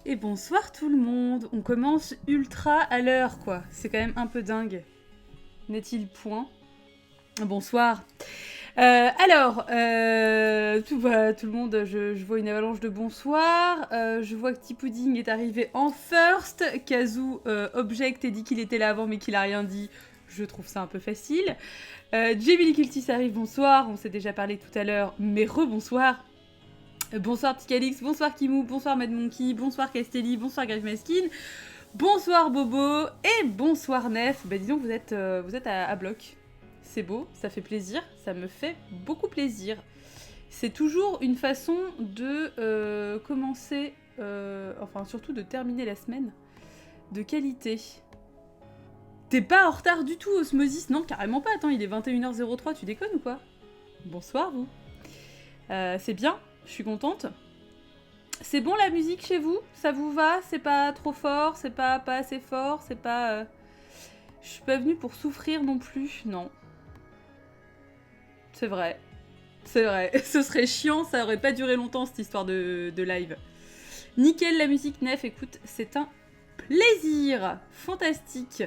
Et bonsoir tout le monde. On commence ultra à l'heure, quoi. C'est quand même un peu dingue. N'est-il point? Bonsoir. Tout le monde, je vois une avalanche de bonsoir. Je vois que T-Pudding est arrivé en first. Kazoo object et dit qu'il était là avant mais qu'il a rien dit. Je trouve ça un peu facile. Jamie Cultis arrive, bonsoir. On s'est déjà parlé tout à l'heure, mais rebonsoir. Bonsoir Petit Calix, bonsoir Kimou, bonsoir Mad Monkey, bonsoir Castelli, bonsoir Grave Maskin, bonsoir Bobo et bonsoir Nef. Bah dis donc vous êtes à bloc. C'est beau, ça fait plaisir, ça me fait beaucoup plaisir. C'est toujours une façon de commencer, enfin surtout de terminer la semaine de qualité. T'es pas en retard du tout Osmosis? Non, carrément pas, attends, il est 21h03, tu déconnes ou quoi? Bonsoir vous. C'est bien. Je suis contente. C'est bon la musique chez vous? Ça vous va? C'est pas trop fort? C'est pas assez fort? C'est pas... Je suis pas venue pour souffrir non plus, non. C'est vrai. C'est vrai. Ce serait chiant, ça aurait pas duré longtemps cette histoire de live. Nickel la musique, Nef, écoute, c'est un plaisir. Fantastique.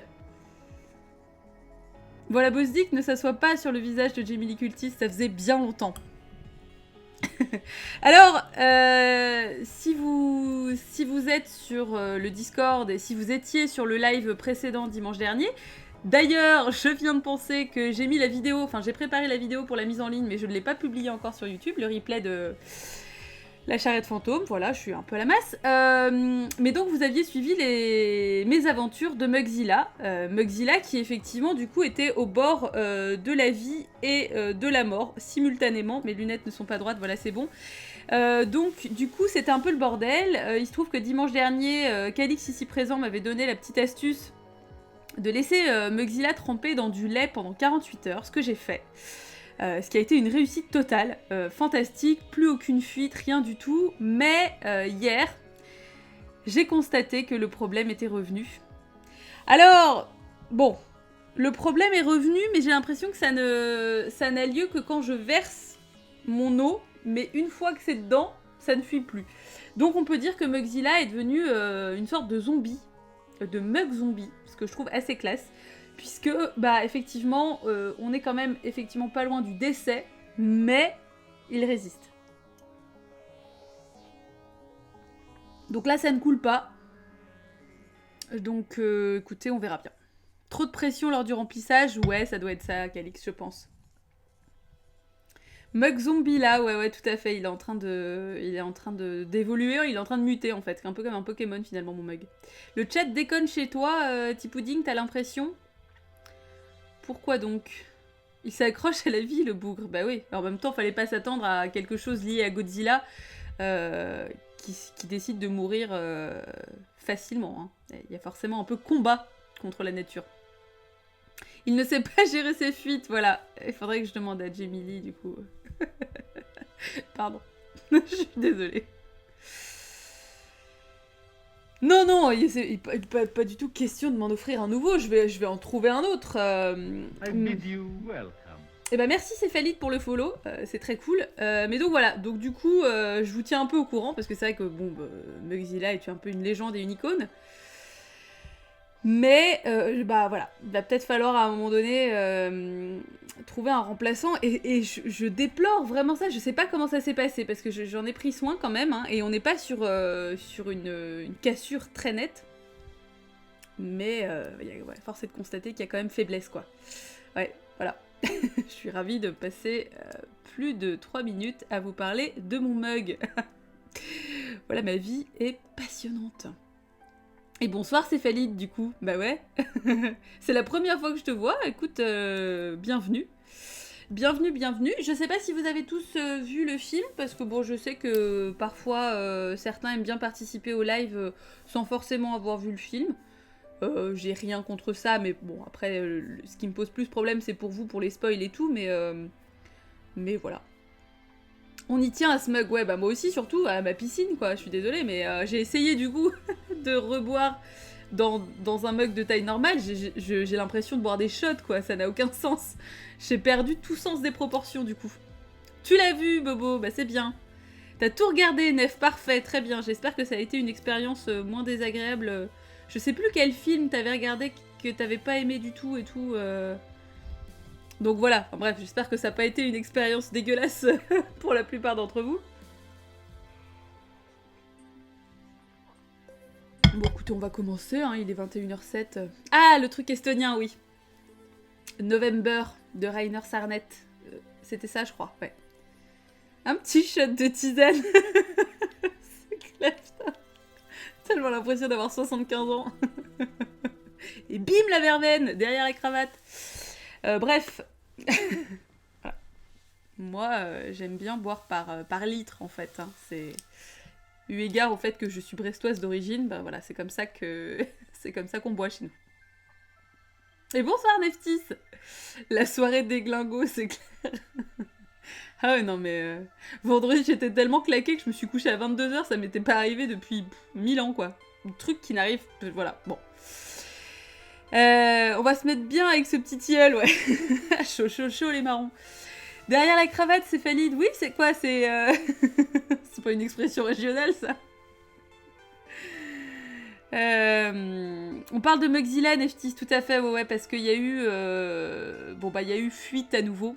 Voilà, Bosdick ne s'assoit pas sur le visage de Jamie Lee Curtis, ça faisait bien longtemps. Alors, si vous êtes sur le Discord et si vous étiez sur le live précédent dimanche dernier, d'ailleurs, je viens de penser que j'ai mis la vidéo, enfin j'ai préparé la vidéo pour la mise en ligne, mais je ne l'ai pas publiée encore sur YouTube, le replay de la charrette fantôme, voilà, je suis un peu à la masse. Mais donc vous aviez suivi mes aventures de Mugzilla. Mugzilla qui effectivement du coup était au bord de la vie et de la mort simultanément. Mes lunettes ne sont pas droites, voilà c'est bon. Donc du coup c'était un peu le bordel. Il se trouve que dimanche dernier, Calix ici présent m'avait donné la petite astuce de laisser Mugzilla tremper dans du lait pendant 48 heures, ce que j'ai fait. Ce qui a été une réussite totale, fantastique, plus aucune fuite, rien du tout. Mais hier, j'ai constaté que le problème était revenu. Alors, bon, le problème est revenu, mais j'ai l'impression que ça n'a lieu que quand je verse mon eau, mais une fois que c'est dedans, ça ne fuit plus. Donc on peut dire que Mugzilla est devenu une sorte de zombie, de mug zombie, ce que je trouve assez classe. Puisque, bah, effectivement, on est quand même effectivement pas loin du décès, mais il résiste. Donc là, ça ne coule pas. Donc, écoutez, on verra bien. Trop de pression lors du remplissage? Ouais, ça doit être ça, Calix, je pense. Mug Zombie, là, ouais, tout à fait. Il est en train d'évoluer, il est en train de muter, en fait. Un peu comme un Pokémon, finalement, mon Mug. Le chat déconne chez toi, T-Pudding, t'as l'impression? Pourquoi donc? Il s'accroche à la vie, le bougre. Bah oui. Alors, en même temps, fallait pas s'attendre à quelque chose lié à Godzilla qui décide de mourir facilement. Hein. Il y a forcément un peu combat contre la nature. Il ne sait pas gérer ses fuites, voilà. Il faudrait que je demande à Jamie Lee, du coup. Pardon. Je suis désolée. Non, il pas du tout question de m'en offrir un nouveau, je vais en trouver un autre. I bid you welcome. Et bah merci Céphalite pour le follow, c'est très cool. Mais donc voilà, donc du coup, je vous tiens un peu au courant, parce que c'est vrai que bon, Mugzilla est un peu une légende et une icône. Mais bah voilà, il va peut-être falloir à un moment donné trouver un remplaçant et je déplore vraiment ça, je sais pas comment ça s'est passé parce que j'en ai pris soin quand même hein, et on n'est pas sur une cassure très nette. Mais ouais, force est de constater qu'il y a quand même faiblesse quoi. Ouais, voilà. Je suis ravie de passer plus de 3 minutes à vous parler de mon mug. Voilà, ma vie est passionnante. Et bonsoir Céphalide du coup, bah ouais. C'est la première fois que je te vois, écoute, bienvenue. Bienvenue. Je sais pas si vous avez tous vu le film, parce que bon, je sais que parfois certains aiment bien participer au live sans forcément avoir vu le film. J'ai rien contre ça, mais bon, après, ce qui me pose plus problème, c'est pour vous, pour les spoils et tout, mais voilà. On y tient à ce mug, ouais, bah moi aussi, surtout à ma piscine, quoi, je suis désolée, mais j'ai essayé du coup de reboire dans un mug de taille normale, j'ai l'impression de boire des shots, quoi, ça n'a aucun sens. J'ai perdu tout sens des proportions, du coup. Tu l'as vu, Bobo, bah c'est bien. T'as tout regardé, Nef, parfait, très bien. J'espère que ça a été une expérience moins désagréable. Je sais plus quel film t'avais regardé que t'avais pas aimé du tout et tout. Donc voilà, enfin, bref, j'espère que ça n'a pas été une expérience dégueulasse pour la plupart d'entre vous. Bon, écoutez, on va commencer, hein, il est 21h07. Ah, le truc estonien, oui. November de Rainer Sarnet. C'était ça, je crois, ouais. Un petit shot de tisane. C'est clair, putain. Tellement l'impression d'avoir 75 ans. Et bim, la verveine, derrière la cravate. Bref. Voilà. Moi, j'aime bien boire par litre, en fait. Hein. C'est... Eu égard au fait que je suis brestoise d'origine, bah voilà, c'est comme ça qu'on boit chez nous. Et bonsoir Neftis. La soirée des glingos, c'est clair. Ah ouais, non mais... vendredi, j'étais tellement claquée que je me suis couchée à 22h, ça m'était pas arrivé depuis 1000 ans, quoi. Un truc qui n'arrive... Voilà, bon. On va se mettre bien avec ce petit tilleul, ouais. Chaud, chaud, chaud, les marrons. Derrière la cravate, c'est valide. Oui, c'est quoi? C'est... c'est pas une expression régionale, ça. On parle de Mugzilla, Neftis, tout à fait, ouais, parce qu'il y a eu... Bon, bah, il y a eu fuite à nouveau.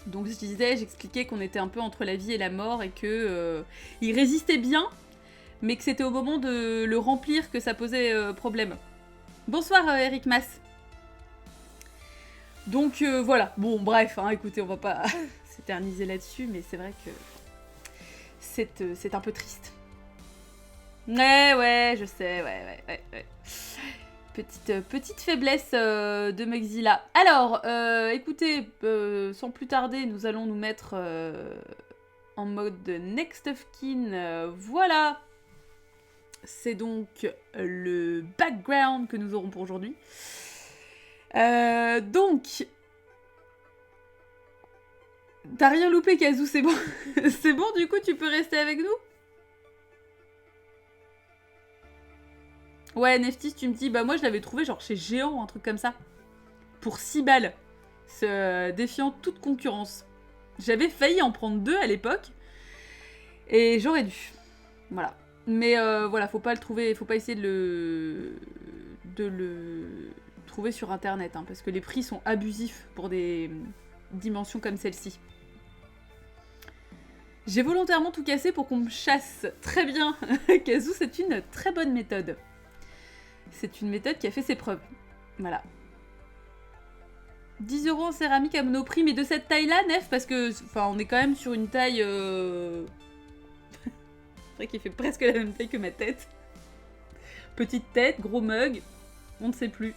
Donc, j'expliquais qu'on était un peu entre la vie et la mort et que... il résistait bien, mais que c'était au moment de le remplir que ça posait problème. Bonsoir, Eric Mas. Donc voilà, bon bref, hein, écoutez, on va pas s'éterniser là-dessus, mais c'est vrai que c'est un peu triste. Ouais, je sais, ouais. Petite faiblesse de Mugzilla. Alors, écoutez, sans plus tarder, nous allons nous mettre en mode Next of Kin. Voilà, c'est donc le background que nous aurons pour aujourd'hui. Donc... T'as rien loupé, Kazoo, c'est bon. C'est bon, du coup, tu peux rester avec nous? Ouais, Neftis, tu me dis, bah moi, je l'avais trouvé genre chez Géant, un truc comme ça. Pour 6 balles. Défiant toute concurrence. J'avais failli en prendre 2 à l'époque. Et j'aurais dû. Voilà. Mais voilà, faut pas le trouver, faut pas essayer de le trouver sur internet, hein, parce que les prix sont abusifs pour des dimensions comme celle-ci. J'ai volontairement tout cassé pour qu'on me chasse. Très bien. Kazoo, c'est une très bonne méthode. C'est une méthode qui a fait ses preuves. Voilà. 10 € en céramique à Monoprix, mais de cette taille-là, Nef, parce que, enfin, on est quand même sur une taille... C'est vrai qu'il fait presque la même taille que ma tête. Petite tête, gros mug, on ne sait plus.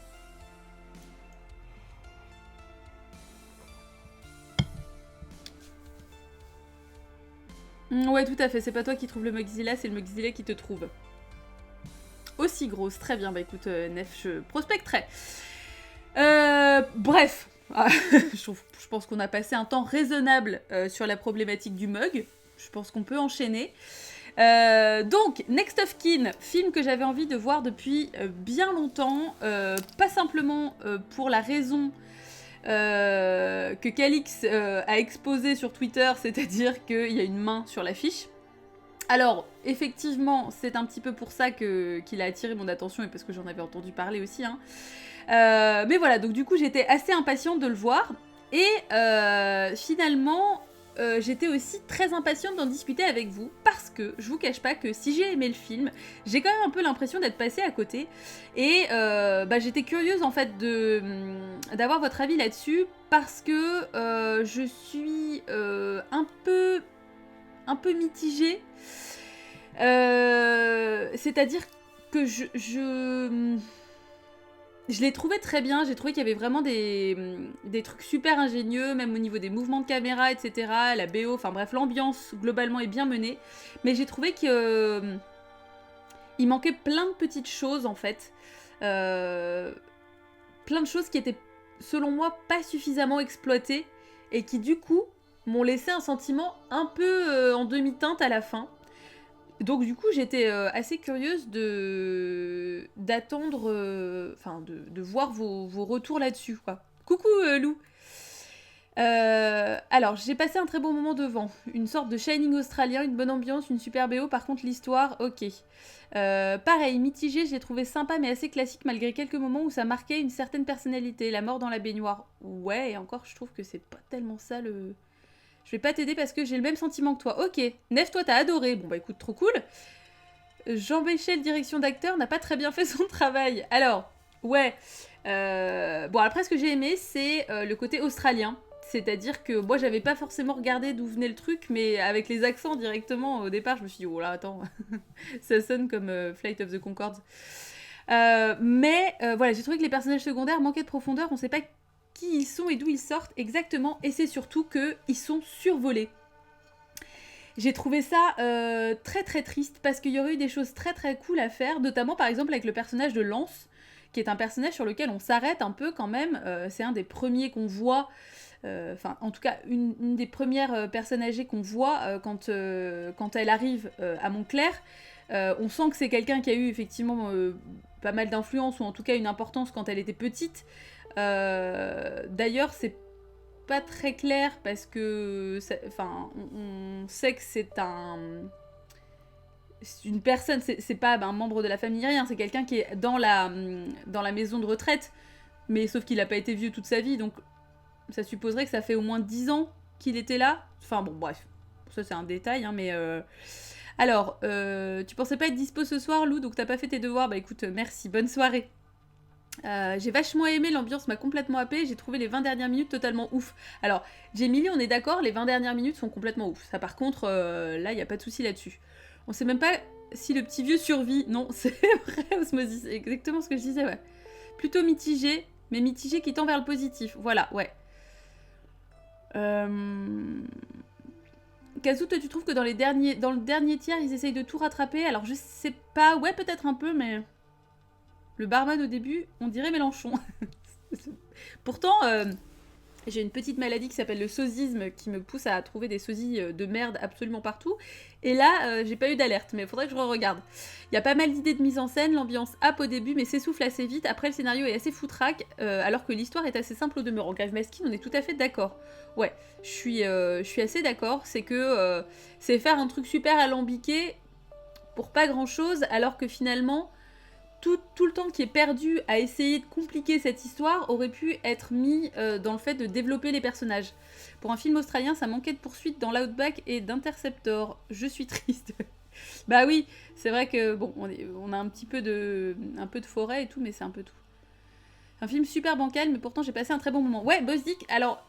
Ouais, tout à fait, c'est pas toi qui trouve le Mugzilla, c'est le Mugzilla qui te trouve. Aussi grosse, très bien, bah écoute, Nef, je prospecterai. Bref, je pense qu'on a passé un temps raisonnable sur la problématique du mug. Je pense qu'on peut enchaîner. Donc, Next of Kin, film que j'avais envie de voir depuis bien longtemps, pas simplement pour la raison que Calix a exposé sur Twitter, c'est-à-dire qu'il y a une main sur l'affiche. Alors, effectivement, c'est un petit peu pour ça qu'il a attiré mon attention et parce que j'en avais entendu parler aussi. Hein. Mais voilà, donc du coup, j'étais assez impatiente de le voir. Et finalement, j'étais aussi très impatiente d'en discuter avec vous parce que je vous cache pas que si j'ai aimé le film, j'ai quand même un peu l'impression d'être passée à côté. Et j'étais curieuse en fait d'avoir votre avis là-dessus parce que je suis un peu mitigée. C'est-à-dire que je l'ai trouvé très bien, j'ai trouvé qu'il y avait vraiment des trucs super ingénieux, même au niveau des mouvements de caméra, etc. La BO, enfin bref, l'ambiance globalement est bien menée. Mais j'ai trouvé qu'il manquait plein de petites choses en fait. Plein de choses qui étaient, selon moi, pas suffisamment exploitées et qui du coup m'ont laissé un sentiment un peu en demi-teinte à la fin. Donc du coup j'étais assez curieuse d'attendre, de voir vos retours là-dessus, quoi. Coucou Lou. Alors, j'ai passé un très bon moment devant. Une sorte de Shining australien, une bonne ambiance, une super BO. Par contre, l'histoire, ok. Pareil, mitigé, j'ai trouvé sympa mais assez classique malgré quelques moments où ça marquait une certaine personnalité. La mort dans la baignoire. Ouais, et encore, je trouve que c'est pas tellement ça le... Je vais pas t'aider parce que j'ai le même sentiment que toi. Ok, Nef, toi t'as adoré. Bon bah écoute, trop cool. Jean-Michel, direction d'acteur, n'a pas très bien fait son travail. Alors, ouais. Bon, après, ce que j'ai aimé, c'est le côté australien. C'est-à-dire que moi, j'avais pas forcément regardé d'où venait le truc, mais avec les accents directement, au départ, je me suis dit, oh là, attends, ça sonne comme Flight of the Conchords. Mais voilà, j'ai trouvé que les personnages secondaires manquaient de profondeur, on sait pas qui ils sont et d'où ils sortent exactement, et c'est surtout qu'ils sont survolés. J'ai trouvé ça très très triste parce qu'il y aurait eu des choses très très cool à faire, notamment par exemple avec le personnage de Lance, qui est un personnage sur lequel on s'arrête un peu quand même. C'est un des premiers qu'on voit, enfin en tout cas une des premières personnes âgées qu'on voit quand elle arrive à Montclair. On sent que c'est quelqu'un qui a eu effectivement pas mal d'influence ou en tout cas une importance quand elle était petite. D'ailleurs, c'est pas très clair parce que enfin on sait que c'est une personne, c'est pas un membre de la famille rien, c'est quelqu'un qui est dans la maison de retraite, mais sauf qu'il a pas été vieux toute sa vie, donc ça supposerait que ça fait au moins 10 ans qu'il était là. Enfin bon, bref, ça c'est un détail, hein, mais alors, tu pensais pas être dispo ce soir, Lou, donc t'as pas fait tes devoirs. Bah écoute, merci, bonne soirée. J'ai vachement aimé, l'ambiance m'a complètement happée, j'ai trouvé les 20 dernières minutes totalement ouf. Alors, Jamie, on est d'accord, les 20 dernières minutes sont complètement ouf. Ça par contre, là, il n'y a pas de souci là-dessus. On sait même pas si le petit vieux survit. Non, c'est vrai, Osmosis, c'est exactement ce que je disais, ouais. Plutôt mitigé, mais mitigé qui tend vers le positif. Voilà, ouais. Kazoo, toi, tu trouves que dans le dernier tiers, ils essayent de tout rattraper? Alors, je sais pas, ouais, peut-être un peu, mais... Le barman au début, on dirait Mélenchon. Pourtant, j'ai une petite maladie qui s'appelle le sosisme qui me pousse à trouver des sosies de merde absolument partout. Et là, j'ai pas eu d'alerte, mais il faudrait que je re-regarde. Il y a pas mal d'idées de mise en scène, l'ambiance up au début, mais s'essouffle assez vite. Après, le scénario est assez foutraque, alors que l'histoire est assez simple au demeurant. Grave Maskin, on est tout à fait d'accord. Ouais, je suis assez d'accord. C'est que c'est faire un truc super alambiqué pour pas grand-chose, alors que finalement... Tout le temps qui est perdu à essayer de compliquer cette histoire aurait pu être mis dans le fait de développer les personnages. Pour un film australien, ça manquait de poursuite dans l'Outback et d'Interceptor. Je suis triste. Bah oui, c'est vrai que bon, on a un petit peu de forêt et tout, mais c'est un peu tout. Un film super bancal, mais pourtant j'ai passé un très bon moment. Ouais, Bosdick, alors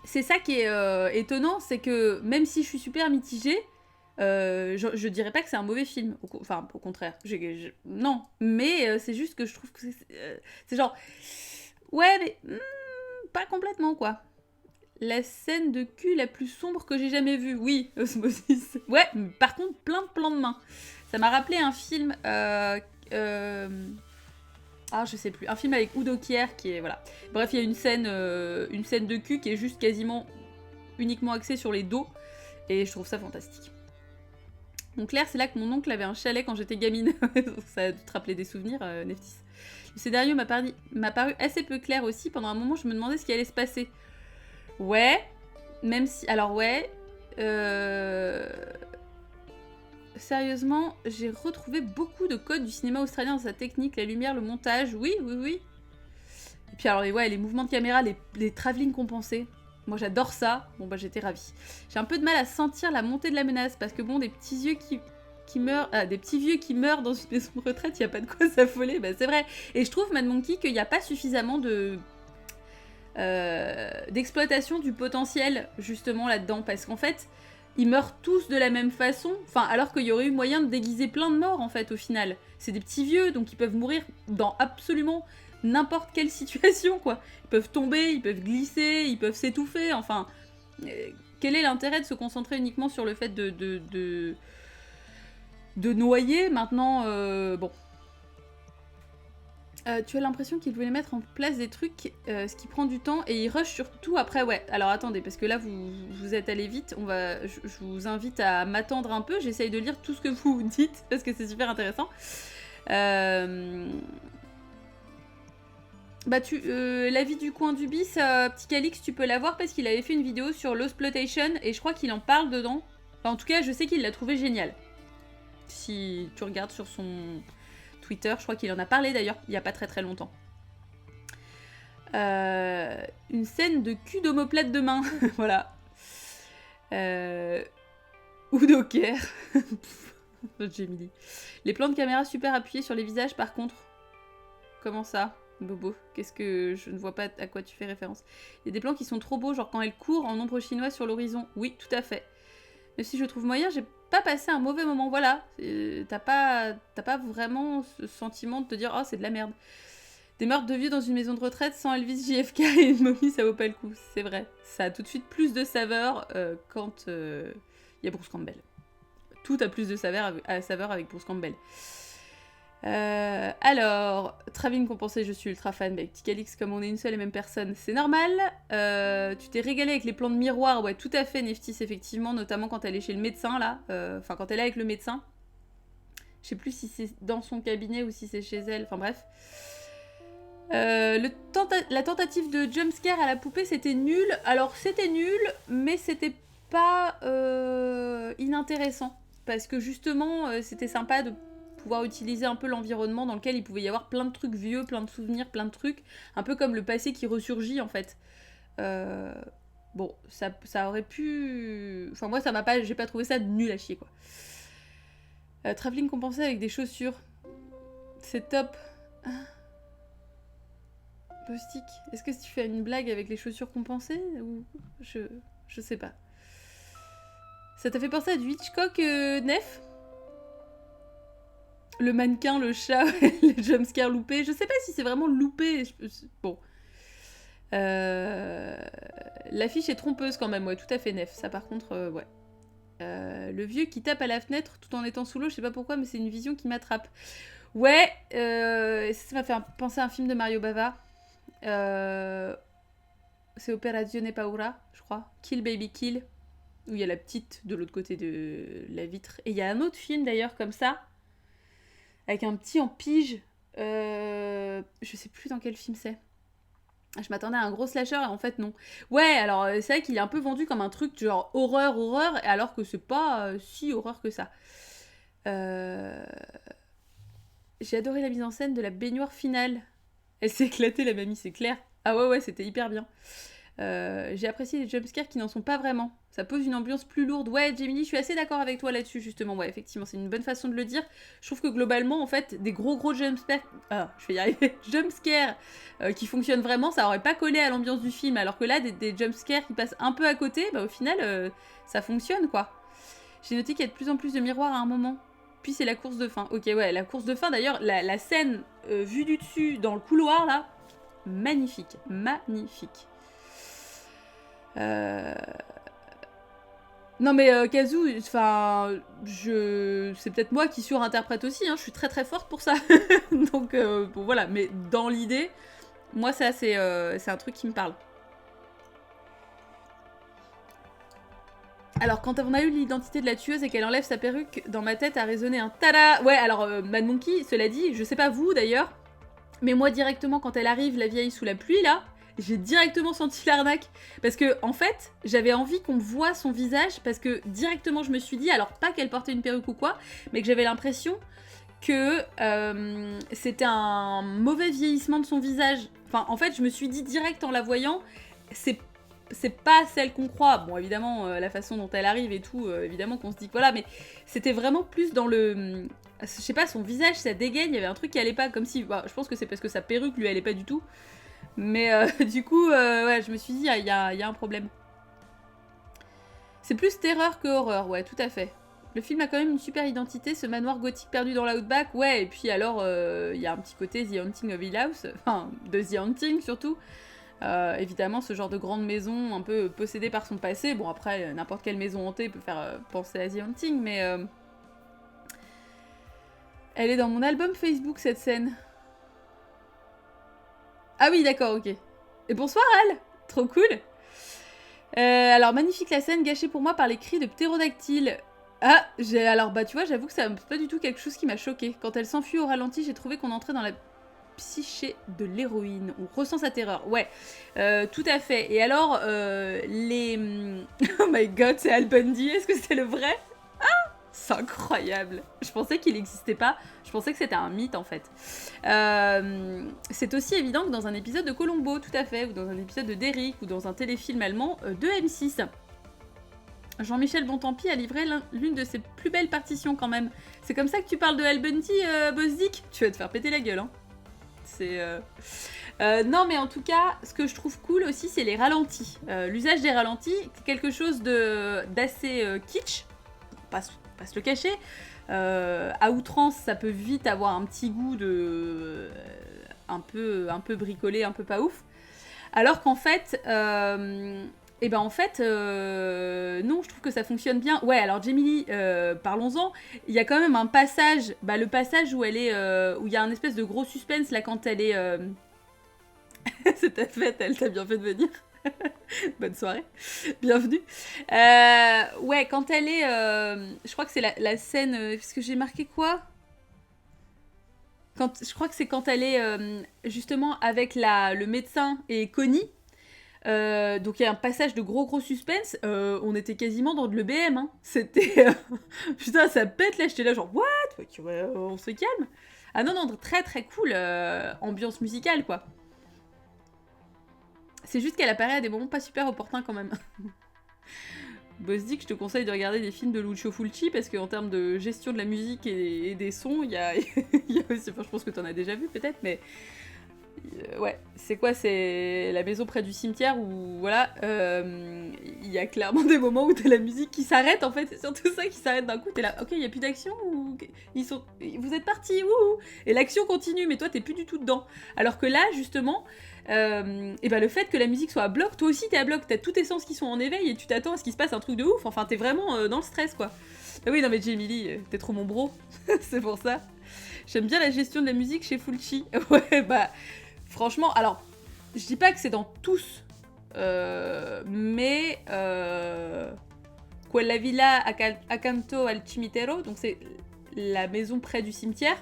c'est ça qui est étonnant, c'est que même si je suis super mitigée, je dirais pas que c'est un mauvais film, enfin au contraire, non, mais c'est juste que je trouve que c'est genre, ouais mais pas complètement quoi. La scène de cul la plus sombre que j'ai jamais vue, oui, Osmosis. Ouais, mais par contre plein de plans de main. Ça m'a rappelé un film, ah je sais plus, un film avec Udo Kier qui est, voilà. Bref, il y a une scène de cul qui est juste quasiment uniquement axée sur les dos, et je trouve ça fantastique. Donc Claire, c'est là que mon oncle avait un chalet quand j'étais gamine. Ça a dû te rappeler des souvenirs, Neftis. Le scénario m'a paru assez peu clair aussi. Pendant un moment, je me demandais ce qui allait se passer. Ouais, même si... Alors ouais... Sérieusement, j'ai retrouvé beaucoup de codes du cinéma australien dans sa technique, la lumière, le montage, oui. Et puis alors, les mouvements de caméra, les travelling compensés. Moi j'adore ça, bon bah j'étais ravie. J'ai un peu de mal à sentir la montée de la menace, parce que bon, des petits vieux qui meurent dans une maison de retraite, il n'y a pas de quoi s'affoler, bah c'est vrai. Et je trouve, Mad Monkey, qu'il n'y a pas suffisamment d'exploitation du potentiel, justement, là-dedans, parce qu'en fait, ils meurent tous de la même façon, enfin, alors qu'il y aurait eu moyen de déguiser plein de morts, en fait, au final. C'est des petits vieux, donc ils peuvent mourir dans absolument... n'importe quelle situation, quoi. Ils peuvent tomber, ils peuvent glisser, ils peuvent s'étouffer, enfin... quel est l'intérêt de se concentrer uniquement sur le fait de noyer, maintenant, bon. Tu as l'impression qu'il voulait mettre en place des trucs, ce qui prend du temps, et il rush surtout après, ouais. Alors attendez, parce que là, vous êtes allé vite, je vous invite à m'attendre un peu, j'essaye de lire tout ce que vous dites, parce que c'est super intéressant. Bah la vie du coin du bis, petit Calix, tu peux la voir parce qu'il avait fait une vidéo sur l'Osploitation et je crois qu'il en parle dedans. Enfin, en tout cas, je sais qu'il l'a trouvé génial. Si tu regardes sur son Twitter, je crois qu'il en a parlé d'ailleurs il y a pas très longtemps. Une scène de cul d'omoplate de main, voilà. Ou docker. J'ai mis. Les plans de caméra super appuyés sur les visages par contre. Comment ça, Bobo? Qu'est-ce que je ne vois pas à quoi tu fais référence? Il y a des plans qui sont trop beaux, genre quand elle court en ombre chinoise sur l'horizon. Oui, tout à fait. Même si je trouve moyen, j'ai pas passé un mauvais moment. Voilà. T'as pas vraiment ce sentiment de te dire « Oh, c'est de la merde ». Des meurtres de vieux dans une maison de retraite sans Elvis JFK et une momie, ça vaut pas le coup. C'est vrai. Ça a tout de suite plus de saveur quand il y a Bruce Campbell. Tout a plus de saveur avec Bruce Campbell. Alors, Travelling compensé, je suis ultra fan. Avec Ticalix, comme on est une seule et même personne, c'est normal. Tu t'es régalé avec les plans de miroir. Ouais, tout à fait, Neftis, effectivement. Notamment quand elle est chez le médecin, là. Enfin, quand elle est avec le médecin. Je sais plus si c'est dans son cabinet ou si c'est chez elle. Enfin, bref. La tentative de jumpscare à la poupée, c'était nul. Alors, c'était nul, mais c'était pas inintéressant. Parce que justement, c'était sympa de pouvoir utiliser un peu l'environnement dans lequel il pouvait y avoir plein de trucs vieux, plein de souvenirs, plein de trucs. Un peu comme le passé qui ressurgit, en fait. Bon, ça aurait pu... Enfin, moi, j'ai pas trouvé ça nul à chier, quoi. Travelling compensé avec des chaussures. C'est top. Postic, est-ce que tu fais une blague avec les chaussures compensées ou je sais pas. Ça t'a fait penser à du Hitchcock, Nef? Le mannequin, le chat, les jumpscares loupés. Je sais pas si c'est vraiment loupé. Bon. L'affiche est trompeuse quand même, ouais, tout à fait, Nef. Ça par contre, ouais. Le vieux qui tape à la fenêtre tout en étant sous l'eau, je sais pas pourquoi, mais c'est une vision qui m'attrape. Ouais, ça m'a fait penser à un film de Mario Bava. C'est Operazione Paura, je crois. Kill Baby Kill, où il y a la petite de l'autre côté de la vitre. Et il y a un autre film d'ailleurs comme ça, avec un petit en pige. Je sais plus dans quel film c'est. Je m'attendais à un gros slasher et en fait non. Ouais, alors c'est vrai qu'il est un peu vendu comme un truc genre horreur, alors que c'est pas si horreur que ça. J'ai adoré la mise en scène de la baignoire finale. Elle s'est éclatée, la mamie, c'est clair. Ah ouais, c'était hyper bien. J'ai apprécié les jumpscares qui n'en sont pas vraiment. Ça pose une ambiance plus lourde. Ouais, Gemini, je suis assez d'accord avec toi là-dessus, justement. Ouais, effectivement, c'est une bonne façon de le dire. Je trouve que globalement, en fait, des gros jumpscares... Ah, je vais y arriver. Jumpscares qui fonctionnent vraiment, ça aurait pas collé à l'ambiance du film. Alors que là, des jumpscares qui passent un peu à côté, bah au final, ça fonctionne, quoi. J'ai noté qu'il y a de plus en plus de miroirs à un moment. Puis c'est la course de fin. Ok, ouais, la course de fin, d'ailleurs, la scène vue du dessus dans le couloir, là, magnifique. Magnifique. Non mais Kazoo, enfin, c'est peut-être moi qui surinterprète aussi, hein, je suis très forte pour ça. Donc bon voilà, mais dans l'idée, moi ça c'est un truc qui me parle. Alors, quand on a eu l'identité de la tueuse et qu'elle enlève sa perruque, dans ma tête a résonné un tada. Ouais, alors, Mad Monkey, cela dit, je sais pas vous d'ailleurs, mais moi directement, quand elle arrive, la vieille sous la pluie, là, j'ai directement senti l'arnaque. Parce que, en fait, j'avais envie qu'on voit son visage, parce que directement, je me suis dit, alors pas qu'elle portait une perruque ou quoi, mais que j'avais l'impression que c'était un mauvais vieillissement de son visage. Enfin, en fait, je me suis dit direct en la voyant, c'est pas celle qu'on croit. Bon, évidemment, la façon dont elle arrive et tout, évidemment qu'on se dit que voilà, mais c'était vraiment plus dans le... Je sais pas, son visage, ça dégaine, il y avait un truc qui allait pas, comme si... Bah, je pense que c'est parce que sa perruque lui allait pas du tout. Mais du coup, ouais, je me suis dit, il y a un problème. C'est plus terreur que horreur, ouais, tout à fait. Le film a quand même une super identité, ce manoir gothique perdu dans l'outback, ouais, et puis alors, il y a un petit côté The Haunting of Hill House, enfin, de The Haunting surtout. Évidemment, ce genre de grande maison un peu possédée par son passé. Bon, après, n'importe quelle maison hantée peut faire penser à The Haunting, mais... Elle est dans mon album Facebook, cette scène. Ah oui, d'accord, ok. Et bonsoir, Al. Trop cool. Alors, magnifique la scène, gâchée pour moi par les cris de ptérodactyle. Ah, alors, bah, tu vois, j'avoue que c'est pas du tout quelque chose qui m'a choqué. Quand elle s'enfuit au ralenti, j'ai trouvé qu'on entrait dans la... psyché de l'héroïne. On ressent sa terreur. Ouais, tout à fait. Et alors, les... Oh my god, c'est Al Bundy. Est-ce que c'est le vrai? C'est incroyable. Je pensais qu'il n'existait pas. Je pensais que c'était un mythe, en fait. C'est aussi évident que dans un épisode de Columbo, tout à fait, ou dans un épisode de Derrick, ou dans un téléfilm allemand de M6. Jean-Michel Bontempi a livré l'une de ses plus belles partitions, quand même. C'est comme ça que tu parles de Al Bundy, Bosdick? Tu vas te faire péter la gueule, hein. C'est... non, mais en tout cas, ce que je trouve cool aussi, c'est les ralentis. L'usage des ralentis, c'est quelque chose d'assez kitsch. Pas se le cacher. À outrance, ça peut vite avoir un petit goût de... un peu bricolé, un peu pas ouf. Alors qu'en fait... non, je trouve que ça fonctionne bien. Ouais, alors Jamie Lee, parlons-en. Il y a quand même un passage, le passage où elle est, où il y a un espèce de gros suspense là quand elle est. C'est ta fête, elle t'a bien fait de venir. Bonne soirée, bienvenue. Ouais, quand elle est, je crois que c'est la scène, parce que j'ai marqué quoi ? Je crois que c'est quand elle est justement avec le médecin et Connie. Donc il y a un passage de gros suspense, on était quasiment dans de l'EBM, hein. C'était... Putain, ça pète là, j'étais là genre, what ? On se calme. Ah non, très très cool, ambiance musicale quoi. C'est juste qu'elle apparaît à des moments pas super opportuns quand même. Bosdick, je te conseille de regarder des films de Lucio Fulci, parce qu'en termes de gestion de la musique et des sons, il y a aussi... Enfin, je pense que t'en as déjà vu peut-être, mais... ouais, c'est quoi? C'est la maison près du cimetière où, voilà, il y a clairement des moments où t'as la musique qui s'arrête, en fait, c'est surtout ça qui s'arrête d'un coup, t'es là, ok, il y a plus d'action, ou vous êtes partis, wouhou, et l'action continue, mais toi t'es plus du tout dedans. Alors que là, justement, le fait que la musique soit à bloc, toi aussi t'es à bloc, t'as tous tes sens qui sont en éveil, et tu t'attends à ce qu'il se passe un truc de ouf, enfin t'es vraiment dans le stress, quoi. Ah oui, non mais Jamie Lee, t'es trop mon bro, c'est pour ça. J'aime bien la gestion de la musique chez Fulci. Ouais, franchement, alors, je dis pas que c'est dans tous, mais Quella Villa Accanto al Cimitero, donc c'est la maison près du cimetière,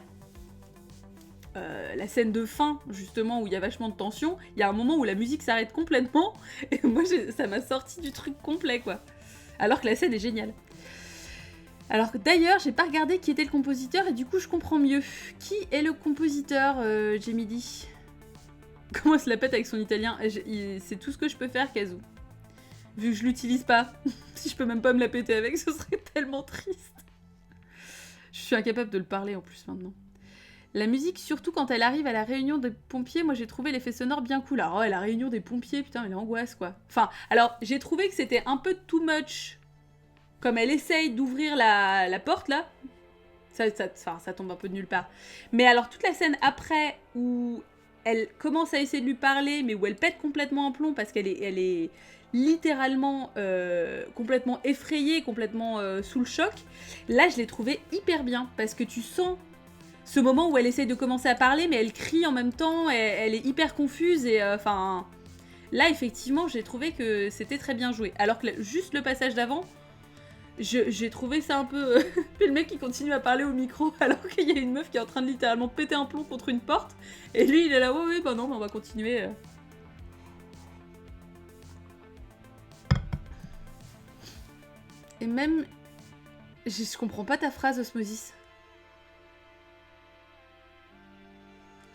la scène de fin, justement, où il y a vachement de tension, il y a un moment où la musique s'arrête complètement, et moi, ça m'a sorti du truc complet, quoi. Alors que la scène est géniale. Alors d'ailleurs, j'ai pas regardé qui était le compositeur, et du coup, je comprends mieux. Qui est le compositeur, Jamie Lee ? Comment elle se la pète avec son italien? C'est tout ce que je peux faire, Kazoo. Vu que je l'utilise pas. Si je peux même pas me la péter avec, ce serait tellement triste. Je suis incapable de le parler en plus maintenant. La musique, surtout quand elle arrive à la réunion des pompiers, moi j'ai trouvé l'effet sonore bien cool. Alors ouais, la réunion des pompiers, putain, mais l'angoisse quoi. Enfin, alors j'ai trouvé que c'était un peu too much. Comme elle essaye d'ouvrir la porte là. Ça tombe un peu de nulle part. Mais alors toute la scène après où elle commence à essayer de lui parler, mais où elle pète complètement un plomb parce qu'elle est littéralement complètement effrayée, complètement sous le choc. Là, je l'ai trouvée hyper bien parce que tu sens ce moment où elle essaye de commencer à parler, mais elle crie en même temps, elle est hyper confuse et enfin... là, effectivement, j'ai trouvé que c'était très bien joué. Alors que juste le passage d'avant, j'ai trouvé ça un peu... Puis le mec qui continue à parler au micro alors qu'il y a une meuf qui est en train de littéralement péter un plomb contre une porte. Et lui, il est là, ouais, bah non, mais on va continuer. Et même... Je comprends pas ta phrase, Osmosis.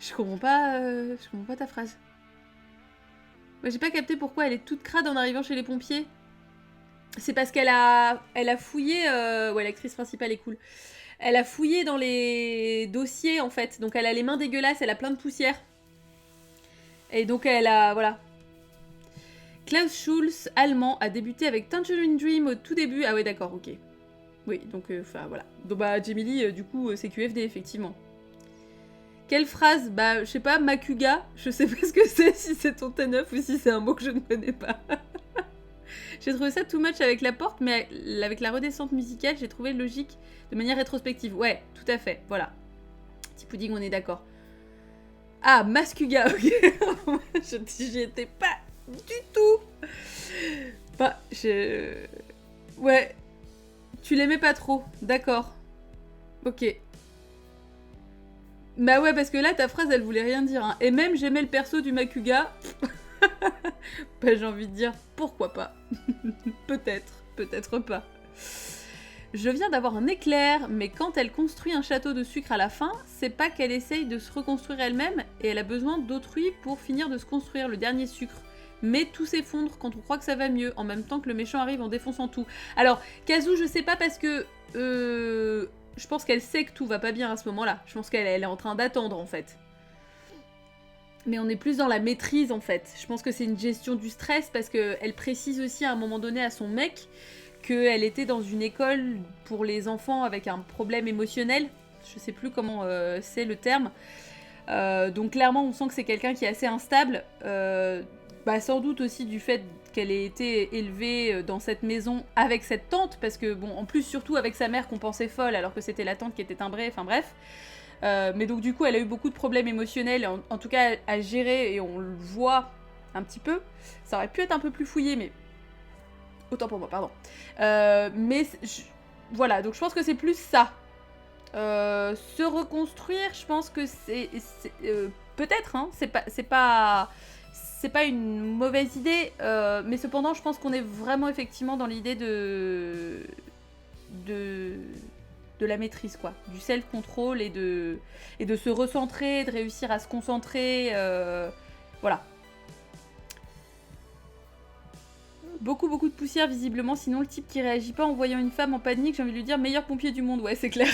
Je comprends pas ta phrase. Moi, j'ai pas capté pourquoi elle est toute crade en arrivant chez les pompiers. C'est parce qu'elle a fouillé... Ouais, l'actrice principale est cool. Elle a fouillé dans les dossiers, en fait. Donc, elle a les mains dégueulasses, elle a plein de poussière. Et donc, elle a... Voilà. Klaus Schulze, allemand, a débuté avec Tangerine Dream au tout début. Ah ouais, d'accord, ok. Oui, donc, enfin, voilà. Donc, bah, Jamie Lee, du coup, c'est QFD, effectivement. Quelle phrase? Bah, je sais pas, Makuga. Je sais pas ce que c'est, si c'est ton T9 ou si c'est un mot que je ne connais pas. J'ai trouvé ça too much avec la porte, mais avec la redescente musicale, j'ai trouvé logique de manière rétrospective. Ouais, tout à fait, voilà. Petit pudding, on est d'accord. Ah, Maskuga, ok. J'y étais pas du tout. Bah, ouais. Tu l'aimais pas trop, d'accord. Ok. Bah ouais, parce que là, ta phrase, elle voulait rien dire. Hein. Et même, j'aimais le perso du Makuga. Bah, j'ai envie de dire, pourquoi pas. Peut-être, peut-être pas. Je viens d'avoir un éclair, mais quand elle construit un château de sucre à la fin, c'est pas qu'elle essaye de se reconstruire elle-même, et elle a besoin d'autrui pour finir de se construire le dernier sucre. Mais tout s'effondre quand on croit que ça va mieux, en même temps que le méchant arrive en défonçant tout. Alors, Kazu, je sais pas parce que... je pense qu'elle sait que tout va pas bien à ce moment-là. Je pense qu'elle est en train d'attendre, en fait. Mais on est plus dans la maîtrise, en fait. Je pense que c'est une gestion du stress, parce qu'elle précise aussi à un moment donné à son mec qu'elle était dans une école pour les enfants avec un problème émotionnel. Je sais plus comment c'est le terme. Donc clairement, on sent que c'est quelqu'un qui est assez instable. Sans doute aussi du fait qu'elle ait été élevée dans cette maison avec cette tante, parce que, bon, en plus, surtout avec sa mère qu'on pensait folle, alors que c'était la tante qui était timbrée, enfin bref. Mais donc du coup, elle a eu beaucoup de problèmes émotionnels, en tout cas à gérer, et on le voit un petit peu. Ça aurait pu être un peu plus fouillé, mais... Autant pour moi, pardon. Voilà, donc je pense que c'est plus ça. Se reconstruire, je pense que c'est peut-être, hein, c'est pas une mauvaise idée, mais cependant, je pense qu'on est vraiment effectivement dans l'idée de la maîtrise, quoi, du self-control et de se recentrer, de réussir à se concentrer, voilà. Beaucoup de poussière visiblement, sinon le type qui réagit pas en voyant une femme en panique, j'ai envie de lui dire meilleur pompier du monde, ouais c'est clair.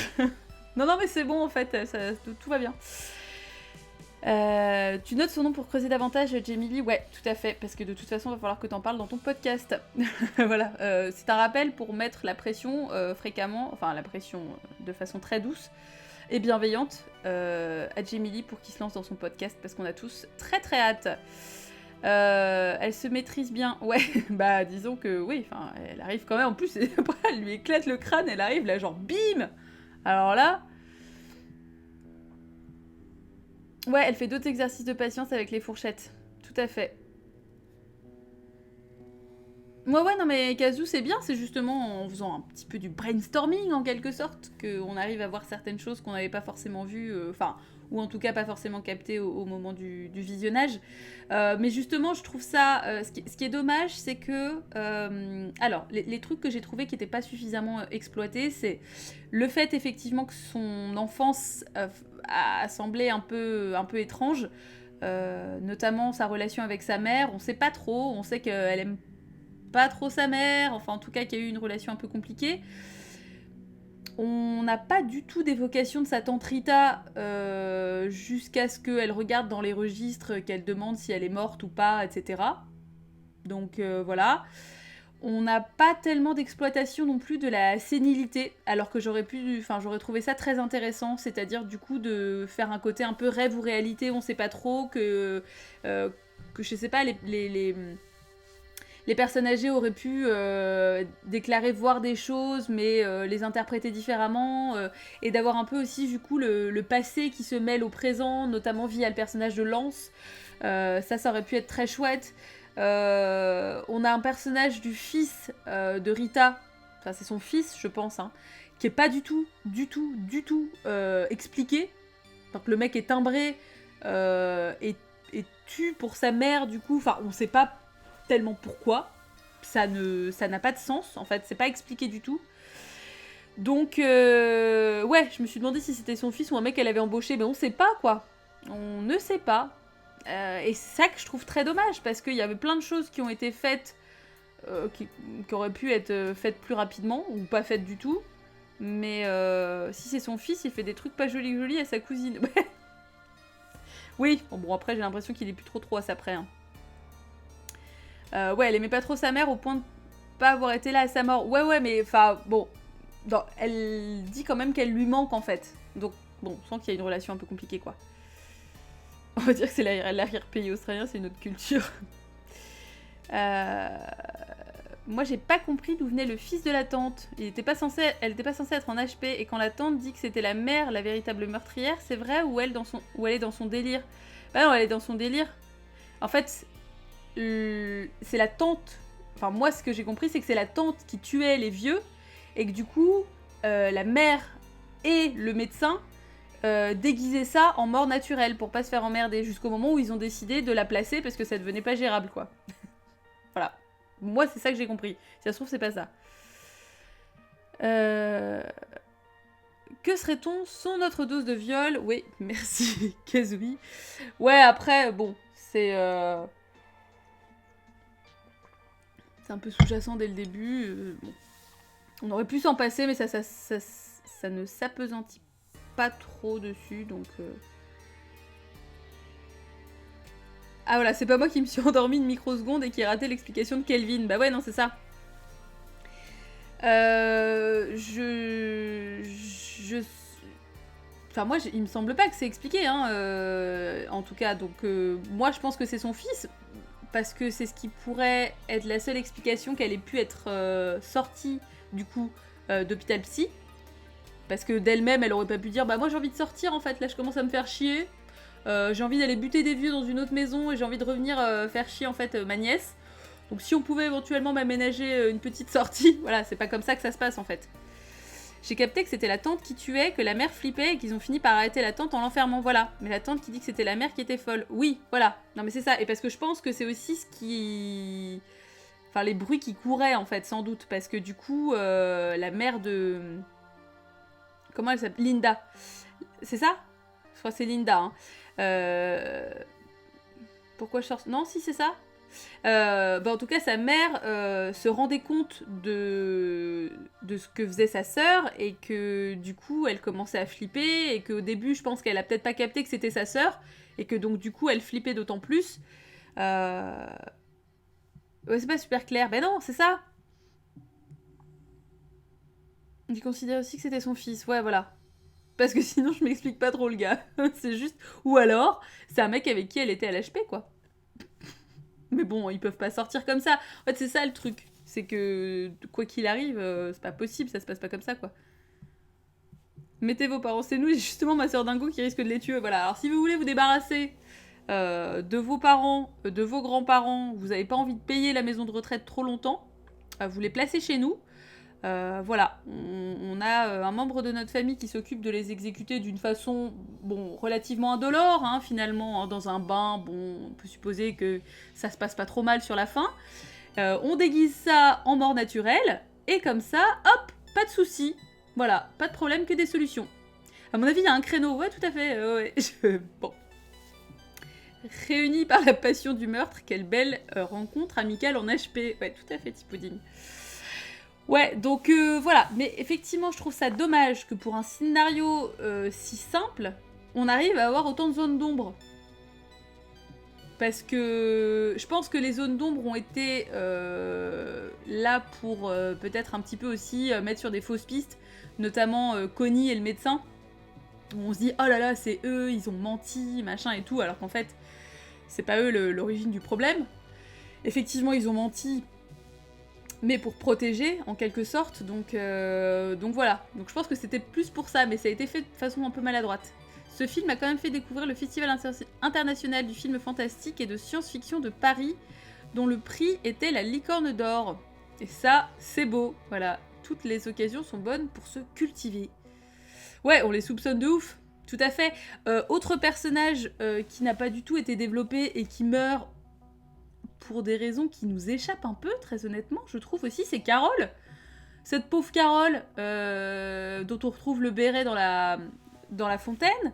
non mais c'est bon en fait, tout va bien. Tu notes son nom pour creuser davantage, Jamie Lee? Ouais, tout à fait, parce que de toute façon, il va falloir que t'en parles dans ton podcast. Voilà, c'est un rappel pour mettre la pression fréquemment, enfin la pression de façon très douce et bienveillante à Jamie Lee pour qu'il se lance dans son podcast, parce qu'on a tous très très hâte. Elle se maîtrise bien, ouais, bah disons que oui, enfin, elle arrive quand même, en plus, elle lui éclate le crâne, elle arrive là, genre bim. Alors là... Ouais, elle fait d'autres exercices de patience avec les fourchettes, tout à fait. Ouais, non mais Kazu c'est bien, c'est justement en faisant un petit peu du brainstorming en quelque sorte qu'on arrive à voir certaines choses qu'on n'avait pas forcément vues, ou en tout cas pas forcément captées au moment du visionnage. Mais justement, je trouve ça, ce qui est dommage, c'est que, alors, les trucs que j'ai trouvés qui n'étaient pas suffisamment exploités, c'est le fait effectivement que son enfance a semblé un peu étrange, notamment sa relation avec sa mère, on sait pas trop, on sait qu'elle aime pas trop sa mère, enfin en tout cas qu'il y a eu une relation un peu compliquée. On n'a pas du tout d'évocation de sa tante Rita jusqu'à ce qu'elle regarde dans les registres, qu'elle demande si elle est morte ou pas, etc. Donc voilà. On n'a pas tellement d'exploitation non plus de la sénilité, alors que j'aurais trouvé ça très intéressant, c'est-à-dire du coup de faire un côté un peu rêve ou réalité, on sait pas trop, que je sais pas, les personnes âgées auraient pu déclarer voir des choses, mais les interpréter différemment, et d'avoir un peu aussi, du coup, le passé qui se mêle au présent, notamment via le personnage de Lance. Ça aurait pu être très chouette. On a un personnage du fils de Rita, enfin c'est son fils, je pense, hein, qui est pas du tout expliqué. Donc le mec est timbré et tue pour sa mère, du coup, enfin on sait pas tellement pourquoi, ça n'a pas de sens, en fait, c'est pas expliqué du tout. Donc, ouais, je me suis demandé si c'était son fils ou un mec qu'elle avait embauché, mais on sait pas, quoi. On ne sait pas. Et c'est ça que je trouve très dommage, parce qu'il y avait plein de choses qui ont été faites, qui auraient pu être faites plus rapidement, ou pas faites du tout. Mais si c'est son fils, il fait des trucs pas jolis à sa cousine. Oui, bon après j'ai l'impression qu'il est plus trop à sa près, hein. Ouais, elle aimait pas trop sa mère au point de pas avoir été là à sa mort. Ouais, mais enfin, bon. Elle dit quand même qu'elle lui manque en fait. Donc, bon, on sent qu'il y a une relation un peu compliquée, quoi. On va dire que c'est l'arrière-pays australien, c'est une autre culture. Moi, j'ai pas compris d'où venait le fils de la tante. Elle était pas censée être en HP, et quand la tante dit que c'était la mère, la véritable meurtrière, c'est vrai, ou elle est dans son délire? Bah non, elle est dans son délire. En fait, c'est la tante, enfin moi ce que j'ai compris c'est que c'est la tante qui tuait les vieux et que du coup la mère et le médecin déguiser ça en mort naturelle pour pas se faire emmerder jusqu'au moment où ils ont décidé de la placer parce que ça devenait pas gérable, quoi. Voilà. Moi, c'est ça que j'ai compris. Si ça se trouve, c'est pas ça. Que serait-on sans notre dose de viol? Oui, merci, Kazooie. Ouais, après, bon, c'est un peu sous-jacent dès le début. Bon. On aurait pu s'en passer, mais ça ne s'appesantit pas trop dessus, donc... Ah voilà, c'est pas moi qui me suis endormie une microseconde et qui ai raté l'explication de Kelvin. Bah ouais, non, c'est ça. Enfin, moi, il me semble pas que c'est expliqué, hein, en tout cas. Donc, moi, je pense que c'est son fils, parce que c'est ce qui pourrait être la seule explication qu'elle ait pu être sortie, du coup, d'hôpital psy. Parce que d'elle-même, elle aurait pas pu dire « Bah moi, j'ai envie de sortir, en fait, là, je commence à me faire chier. J'ai envie d'aller buter des vieux dans une autre maison et j'ai envie de revenir faire chier, en fait, ma nièce. » Donc si on pouvait éventuellement m'aménager une petite sortie, voilà, c'est pas comme ça que ça se passe, en fait. J'ai capté que c'était la tante qui tuait, que la mère flippait et qu'ils ont fini par arrêter la tante en l'enfermant, voilà. Mais la tante qui dit que c'était la mère qui était folle. Oui, voilà. Non mais c'est ça. Et parce que je pense que c'est aussi ce qui... Enfin, les bruits qui couraient, en fait, sans doute. Parce que du coup, la mère de... Comment elle s'appelle? Linda. C'est ça? Je crois que c'est Linda, hein. Pourquoi je sors... Non, si, c'est ça. Bah en tout cas, sa mère se rendait compte de ce que faisait sa sœur et que du coup, elle commençait à flipper et qu'au début, je pense qu'elle a peut-être pas capté que c'était sa sœur et que donc du coup, elle flippait d'autant plus. Ouais, c'est pas super clair. Ben non, c'est ça. Il considère aussi que c'était son fils. Ouais, voilà. Parce que sinon, je m'explique pas trop le gars. C'est juste... Ou alors, c'est un mec avec qui elle était à l'HP, quoi. Mais bon, ils peuvent pas sortir comme ça. En fait, c'est ça le truc. C'est que, quoi qu'il arrive, c'est pas possible, ça se passe pas comme ça, quoi. Mettez vos parents, c'est nous, et justement ma soeur Dingo qui risque de les tuer. Voilà, alors si vous voulez vous débarrasser de vos parents, de vos grands-parents, vous avez pas envie de payer la maison de retraite trop longtemps, vous les placez chez nous. Voilà, on a un membre de notre famille qui s'occupe de les exécuter d'une façon, bon, relativement indolore, hein, finalement, hein, dans un bain, bon, on peut supposer que ça se passe pas trop mal sur la fin. On déguise ça en mort naturelle, et comme ça, hop, pas de soucis. Voilà, pas de problème, que des solutions. À mon avis, il y a un créneau, ouais, tout à fait, ouais. Bon. Réunis par la passion du meurtre, quelle belle rencontre amicale en HP. Ouais, tout à fait, Tipoudine. Ouais, donc voilà. Mais effectivement, je trouve ça dommage que pour un scénario si simple, on arrive à avoir autant de zones d'ombre. Parce que je pense que les zones d'ombre ont été là pour peut-être un petit peu aussi mettre sur des fausses pistes, notamment Connie et le médecin. Où on se dit, oh là là, c'est eux, ils ont menti, machin et tout, alors qu'en fait, c'est pas eux l'origine du problème. Effectivement, ils ont menti, mais pour protéger, en quelque sorte, donc voilà. Donc je pense que c'était plus pour ça, mais ça a été fait de façon un peu maladroite. Ce film a quand même fait découvrir le Festival international du film fantastique et de science-fiction de Paris, dont le prix était la Licorne d'or. Et ça, c'est beau, voilà. Toutes les occasions sont bonnes pour se cultiver. Ouais, on les soupçonne de ouf, tout à fait. Autre personnage qui n'a pas du tout été développé et qui meurt pour des raisons qui nous échappent un peu, très honnêtement, je trouve aussi, c'est Carole. Cette pauvre Carole, dont on retrouve le béret dans la fontaine,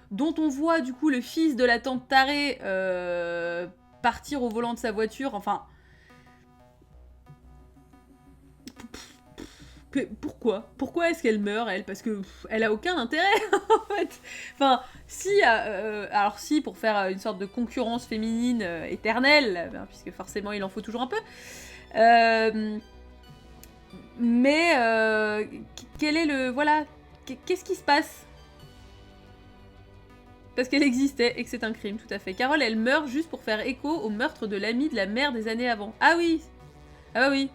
dont on voit du coup le fils de la tante tarée partir au volant de sa voiture, enfin... Pourquoi est-ce qu'elle meurt, elle? Parce que elle a aucun intérêt, en fait. Enfin, si, alors si, pour faire une sorte de concurrence féminine éternelle, puisque forcément il en faut toujours un peu. Mais quel est le... Voilà, qu'est-ce qui se passe? Parce qu'elle existait et que c'est un crime, tout à fait. Carole, elle meurt juste pour faire écho au meurtre de l'ami de la mère des années avant. Ah oui! Ah bah oui!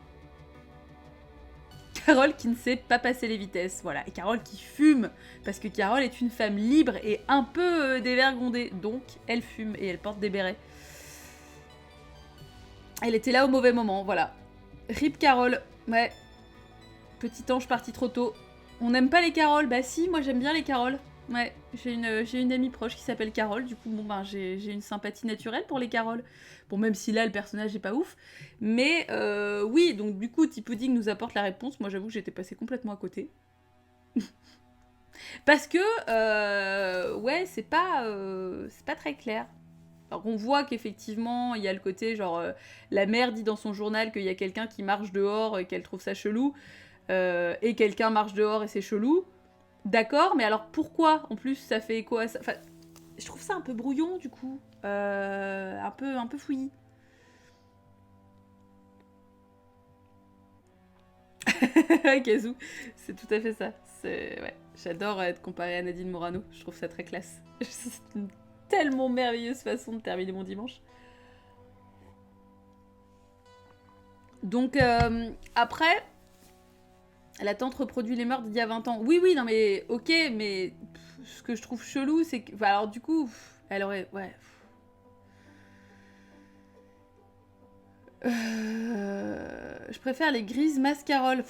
Carole qui ne sait pas passer les vitesses, voilà. Et Carole qui fume, parce que Carole est une femme libre et un peu dévergondée. Donc, elle fume et elle porte des bérets. Elle était là au mauvais moment, voilà. Rip Carole, ouais. Petit ange parti trop tôt. On n'aime pas les Caroles? Bah si, moi j'aime bien les Caroles. Ouais, j'ai une amie proche qui s'appelle Carole, du coup, bon, ben, j'ai une sympathie naturelle pour les Caroles. Bon, même si là, le personnage est pas ouf. Mais oui, donc du coup, T-Pudding nous apporte la réponse. Moi, j'avoue que j'étais passée complètement à côté. Parce que, ouais, c'est pas très clair. Alors, on voit qu'effectivement, il y a le côté, genre, la mère dit dans son journal qu'il y a quelqu'un qui marche dehors et qu'elle trouve ça chelou. Et quelqu'un marche dehors et c'est chelou. D'accord, mais alors pourquoi en plus ça fait écho à ça? Enfin, je trouve ça un peu brouillon du coup. Un peu fouillis. Kazoo, c'est tout à fait ça. Ouais. J'adore être comparée à Nadine Morano. Je trouve ça très classe. C'est une tellement merveilleuse façon de terminer mon dimanche. Donc, après, la tante reproduit les meurtres d'il y a 20 ans. Oui, oui, non mais ok, mais ce que je trouve chelou, c'est que... Enfin, alors du coup, elle aurait... Ouais. Je préfère les grises mascaroles.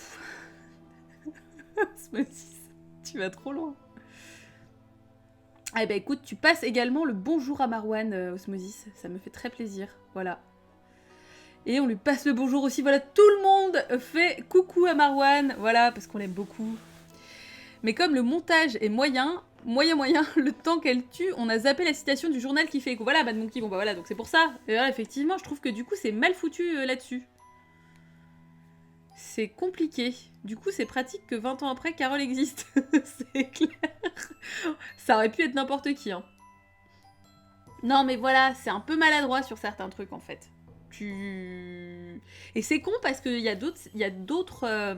Smoothie, tu vas trop loin. Eh ben écoute, tu passes également le bonjour à Marwan, Osmosis. Ça me fait très plaisir. Voilà. Et on lui passe le bonjour aussi. Voilà, tout le monde fait coucou à Marwan. Voilà, parce qu'on l'aime beaucoup. Mais comme le montage est moyen, le temps qu'elle tue, on a zappé la citation du journal qui fait écho. Voilà, Bad Monkey, bon bah voilà, donc c'est pour ça. Et voilà, effectivement, je trouve que du coup, c'est mal foutu là-dessus. C'est compliqué. Du coup, c'est pratique que 20 ans après, Carole existe. C'est clair. Ça aurait pu être n'importe qui, hein. Non, mais voilà, c'est un peu maladroit sur certains trucs, en fait. Et c'est con parce qu'il y a d'autres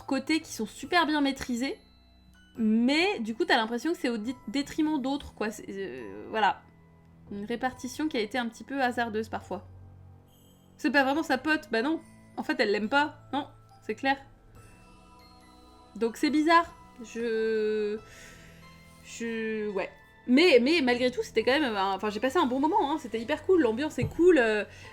côtés qui sont super bien maîtrisés, mais du coup, t'as l'impression que c'est au détriment d'autres, quoi. Voilà. Une répartition qui a été un petit peu hasardeuse, parfois. C'est pas vraiment sa pote, bah non. En fait, elle l'aime pas. Non, c'est clair. Donc c'est bizarre. Ouais. Mais malgré tout, c'était quand même... Enfin, j'ai passé un bon moment, hein. C'était hyper cool. L'ambiance est cool.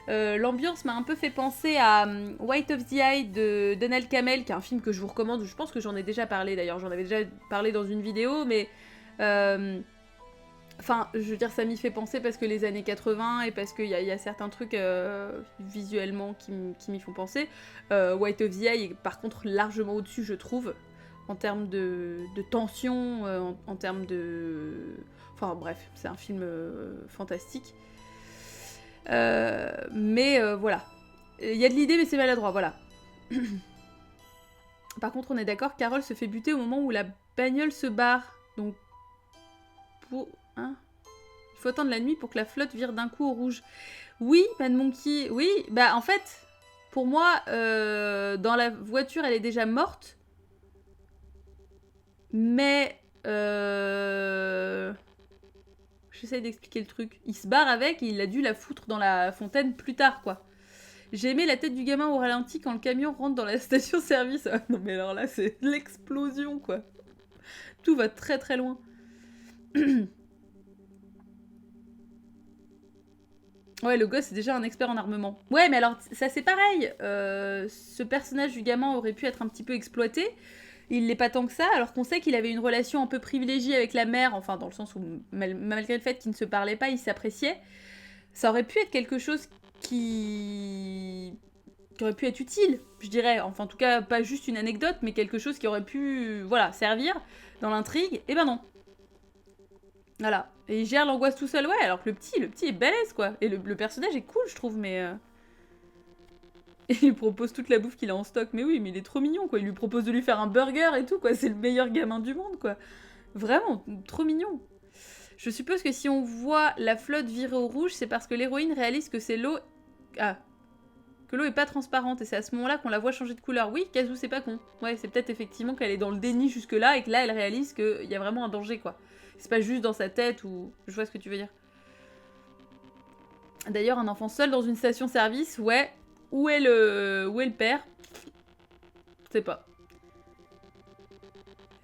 L'ambiance m'a un peu fait penser à White of the Eye de Donald Cammell, qui est un film que je vous recommande. Je pense que j'en ai déjà parlé, d'ailleurs. J'en avais déjà parlé dans une vidéo, mais... Enfin, je veux dire, ça m'y fait penser parce que les années 80 et parce qu'il y a certains trucs visuellement qui m'y font penser. White of the Eye est par contre largement au-dessus, je trouve, en termes de tension, en termes de... Enfin bref, c'est un film fantastique. Mais voilà. Il y a de l'idée, mais c'est maladroit, voilà. Par contre, on est d'accord, Carole se fait buter au moment où la bagnole se barre. Donc, pour... Hein, il faut attendre la nuit pour que la flotte vire d'un coup au rouge. Oui, Mad Monkey, oui. Bah en fait, pour moi, dans la voiture, elle est déjà morte. Mais... J'essaye d'expliquer le truc. Il se barre avec et il a dû la foutre dans la fontaine plus tard, quoi. J'ai aimé la tête du gamin au ralenti quand le camion rentre dans la station-service. Ah, non mais alors là, c'est l'explosion, quoi. Tout va très très loin. Ouais, le gosse est déjà un expert en armement. Ouais, mais alors, ça c'est pareil. Ce personnage du gamin aurait pu être un petit peu exploité. Il l'est pas tant que ça, alors qu'on sait qu'il avait une relation un peu privilégiée avec la mère, enfin dans le sens où, malgré le fait qu'ils ne se parlaient pas, ils s'appréciaient. Ça aurait pu être quelque chose qui aurait pu être utile, je dirais. Enfin, en tout cas, pas juste une anecdote, mais quelque chose qui aurait pu, voilà, servir dans l'intrigue. Et ben non. Voilà. Et il gère l'angoisse tout seul, ouais, alors que le petit est balèze, quoi. Et le personnage est cool, je trouve, mais... Et il lui propose toute la bouffe qu'il a en stock. Mais oui, mais il est trop mignon, quoi. Il lui propose de lui faire un burger et tout, quoi. C'est le meilleur gamin du monde, quoi. Vraiment, trop mignon. Je suppose que si on voit la flotte virer au rouge, c'est parce que l'héroïne réalise que c'est l'eau... Ah. Que l'eau est pas transparente. Et c'est à ce moment-là qu'on la voit changer de couleur. Oui, Kazoo, c'est pas con. Ouais, c'est peut-être effectivement qu'elle est dans le déni jusque-là et que là, elle réalise qu'il y a vraiment un danger, quoi. C'est pas juste dans sa tête ou... Je vois ce que tu veux dire. D'ailleurs, un enfant seul dans une station-service, ouais. Où est le père? Je sais pas.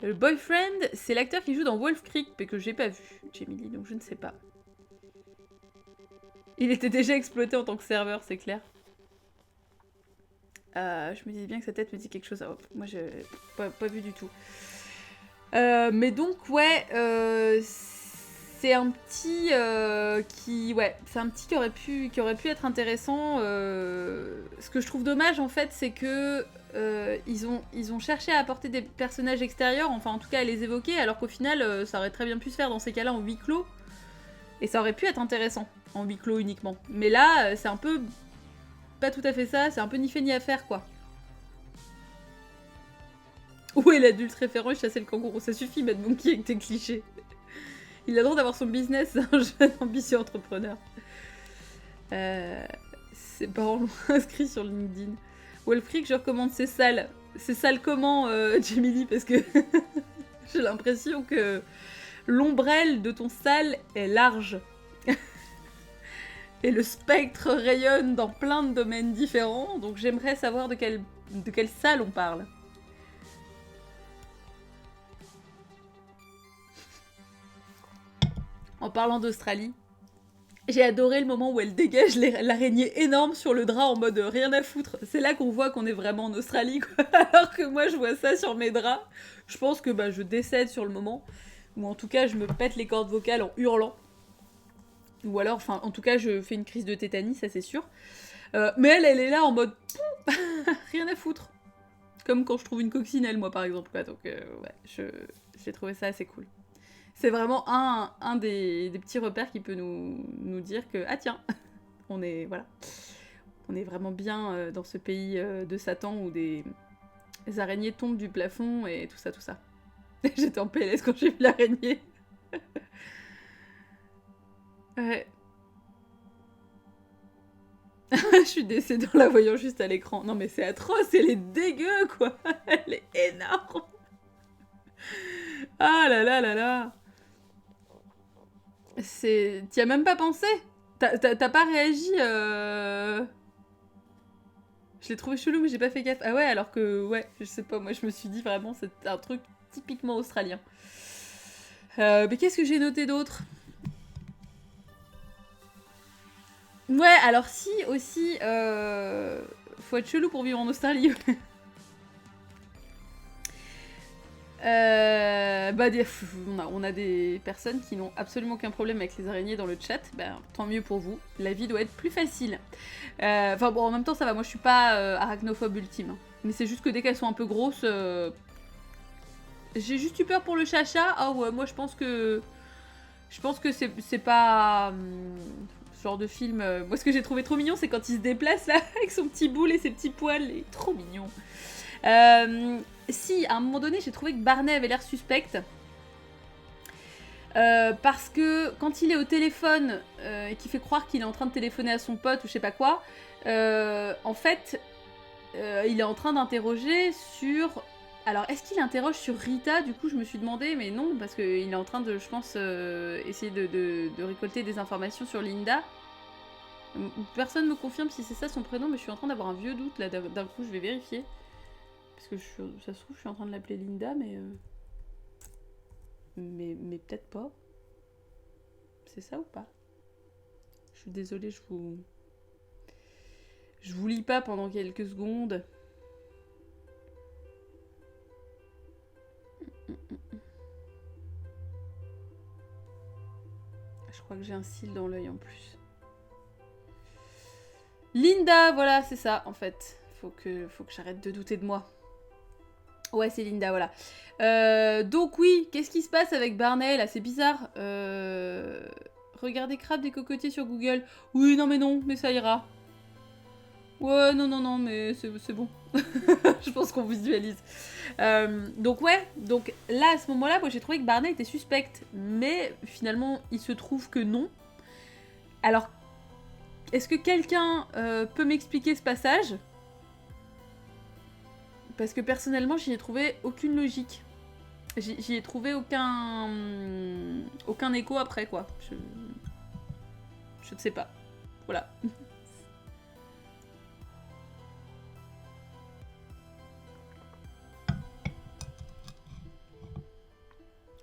Le boyfriend, c'est l'acteur qui joue dans Wolf Creek, mais que j'ai pas vu, Jamie Lee, donc je ne sais pas. Il était déjà exploité en tant que serveur, c'est clair. Je me disais bien que sa tête me dit quelque chose. Oh, moi, j'ai pas vu du tout. Mais donc, ouais, c'est un petit c'est un petit qui aurait pu être intéressant. Ce que je trouve dommage, en fait, c'est que ils ont cherché à apporter des personnages extérieurs, enfin, en tout cas, à les évoquer, alors qu'au final, ça aurait très bien pu se faire dans ces cas-là en huis clos. Et ça aurait pu être intéressant, en huis clos uniquement. Mais là, c'est un peu pas tout à fait ça, c'est un peu ni fait ni à faire, quoi. Où est l'adulte référent et chasser le kangourou? Ça suffit, Mad Monkey, avec tes clichés. Il a le droit d'avoir son business, c'est un jeune ambitieux entrepreneur. Ses parents l'ont inscrit sur LinkedIn. Wolfric, je recommande ses salles. Ses salles comment, Jamie Lee? Parce que j'ai l'impression que l'ombrelle de ton salle est large. Et le spectre rayonne dans plein de domaines différents, donc j'aimerais savoir de quelle salle on parle. En parlant d'Australie, j'ai adoré le moment où elle dégage l'araignée énorme sur le drap en mode rien à foutre. C'est là qu'on voit qu'on est vraiment en Australie, quoi. Alors que moi, je vois ça sur mes draps. Je pense que je décède sur le moment. Ou en tout cas, je me pète les cordes vocales en hurlant. Ou alors, enfin, en tout cas, je fais une crise de tétanie, ça c'est sûr. Mais elle est là en mode rien à foutre. Comme quand je trouve une coccinelle, moi, par exemple. Quoi. Donc, ouais, j'ai trouvé ça assez cool. C'est vraiment un des petits repères qui peut nous dire que, ah tiens, on est vraiment bien dans ce pays de Satan où des araignées tombent du plafond et tout ça, tout ça. J'étais en PLS quand j'ai vu l'araignée. Ouais. Je suis décédée en la voyant juste à l'écran. Non mais c'est atroce, elle est dégueu quoi. Elle est énorme. Ah là là là là. T'y as même pas pensé? T'as pas réagi Je l'ai trouvé chelou mais j'ai pas fait gaffe. Ah ouais, alors que, ouais, je sais pas, moi je me suis dit vraiment c'est un truc typiquement australien. Mais qu'est-ce que j'ai noté d'autre? Ouais, alors si, aussi, faut être chelou pour vivre en Australie. On a des personnes qui n'ont absolument aucun problème avec les araignées dans le chat. Ben, tant mieux pour vous. La vie doit être plus facile. Enfin bon, en même temps, ça va. Moi, je suis pas arachnophobe ultime. Hein. Mais c'est juste que dès qu'elles sont un peu grosses, j'ai juste eu peur pour le chacha. Ah ouais, moi, je pense que c'est pas ce genre de film. Moi, ce que j'ai trouvé trop mignon, c'est quand il se déplace là avec son petit boule et ses petits poils. Il est trop mignon. Si, à un moment donné, j'ai trouvé que Barney avait l'air suspecte. Parce que quand il est au téléphone et qu'il fait croire qu'il est en train de téléphoner à son pote ou je sais pas quoi, en fait, il est en train d'interroger sur... Alors, est-ce qu'il interroge sur Rita? Du coup, je me suis demandé, mais non, parce qu'il est en train de, je pense, essayer de récolter des informations sur Linda. Personne me confirme si c'est ça son prénom, mais je suis en train d'avoir un vieux doute, là, d'un coup, je vais vérifier. Parce que ça se trouve, je suis en train de l'appeler Linda, mais... Mais peut-être pas. C'est ça ou pas? Je suis désolée, je vous lis pas pendant quelques secondes. Je crois que j'ai un cil dans l'œil en plus. Linda, voilà, c'est ça en fait. Faut que j'arrête de douter de moi. Ouais, c'est Linda, voilà. Donc oui, qu'est-ce qui se passe avec Barney là? C'est bizarre. Regardez crabe des cocotiers sur Google. Oui, non mais non, mais ça ira. Ouais, non, mais c'est bon. Je pense qu'on visualise. Donc ouais, donc là, à ce moment-là, moi j'ai trouvé que Barney était suspecte. Mais finalement, il se trouve que non. Alors, est-ce que quelqu'un peut m'expliquer ce passage? Parce que personnellement, j'y ai trouvé aucune logique. J'y ai trouvé aucun écho après, quoi. Je ne sais pas. Voilà.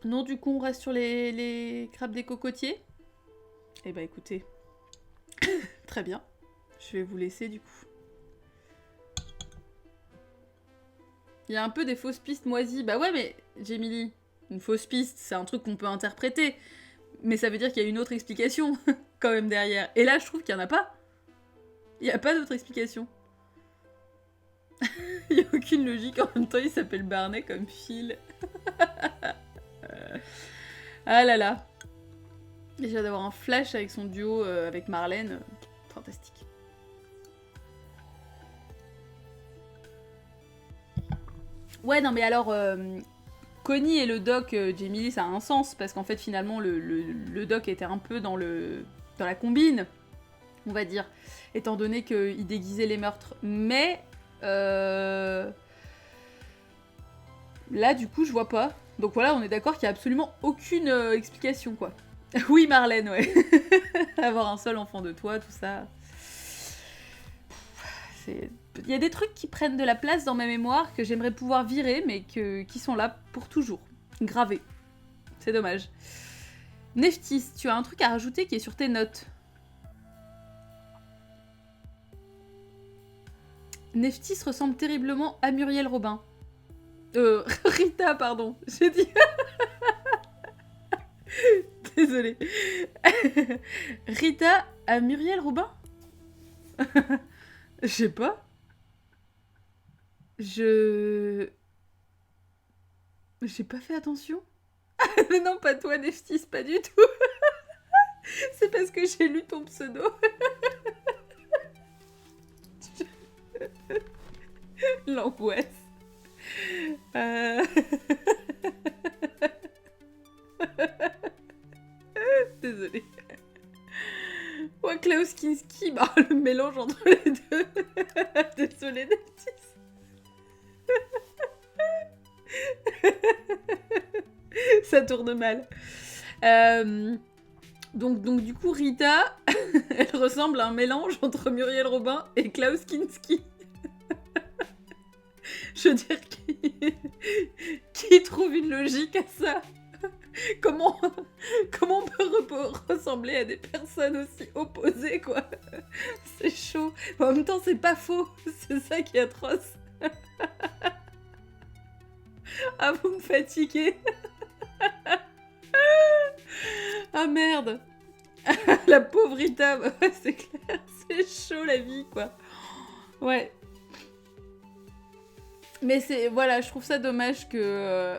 Non, du coup, on reste sur les crabes des cocotiers. Eh bah écoutez, très bien. Je vais vous laisser du coup. Il y a un peu des fausses pistes moisies. Bah ouais, mais Jamie Lee, une fausse piste, c'est un truc qu'on peut interpréter. Mais ça veut dire qu'il y a une autre explication, quand même, derrière. Et là, je trouve qu'il n'y en a pas. Il n'y a pas d'autre explication. Il n'y a aucune logique, en même temps, il s'appelle Barney comme Phil. Ah là là. Déjà d'avoir un flash avec son duo avec Marlène, fantastique. Ouais, non mais alors, Connie et le doc Jamie Lee, ça a un sens, parce qu'en fait, finalement, le doc était un peu dans la combine, on va dire, étant donné qu'il déguisait les meurtres. Mais, là, du coup, je vois pas. Donc voilà, on est d'accord qu'il y a absolument aucune explication, quoi. Oui, Marlène, ouais. Avoir un seul enfant de toi, tout ça. Il y a des trucs qui prennent de la place dans ma mémoire que j'aimerais pouvoir virer, mais qui sont là pour toujours. Gravés. C'est dommage. Neftis, tu as un truc à rajouter qui est sur tes notes. Neftis ressemble terriblement à Muriel Robin. Rita, pardon. J'ai dit... Désolée. Rita à Muriel Robin? Je sais pas. J'ai pas fait attention. Mais non, pas toi, Neftis, pas du tout. C'est parce que j'ai lu ton pseudo. L'angoisse. Désolée. Ouais, Klaus Kinski, bah, le mélange entre les deux. Désolée, Neftis. Ça tourne mal. Donc du coup, Rita, elle ressemble à un mélange entre Muriel Robin et Klaus Kinski. Je veux dire, qui trouve une logique à ça? Comment on peut ressembler à des personnes aussi opposées, quoi? C'est chaud. Mais en même temps, c'est pas faux. C'est ça qui est atroce. Ah, vous me fatiguez. Ah merde. La pauvre Rita, bah ouais, c'est clair. C'est chaud la vie, quoi. Ouais. Mais c'est... Voilà, je trouve ça dommage que...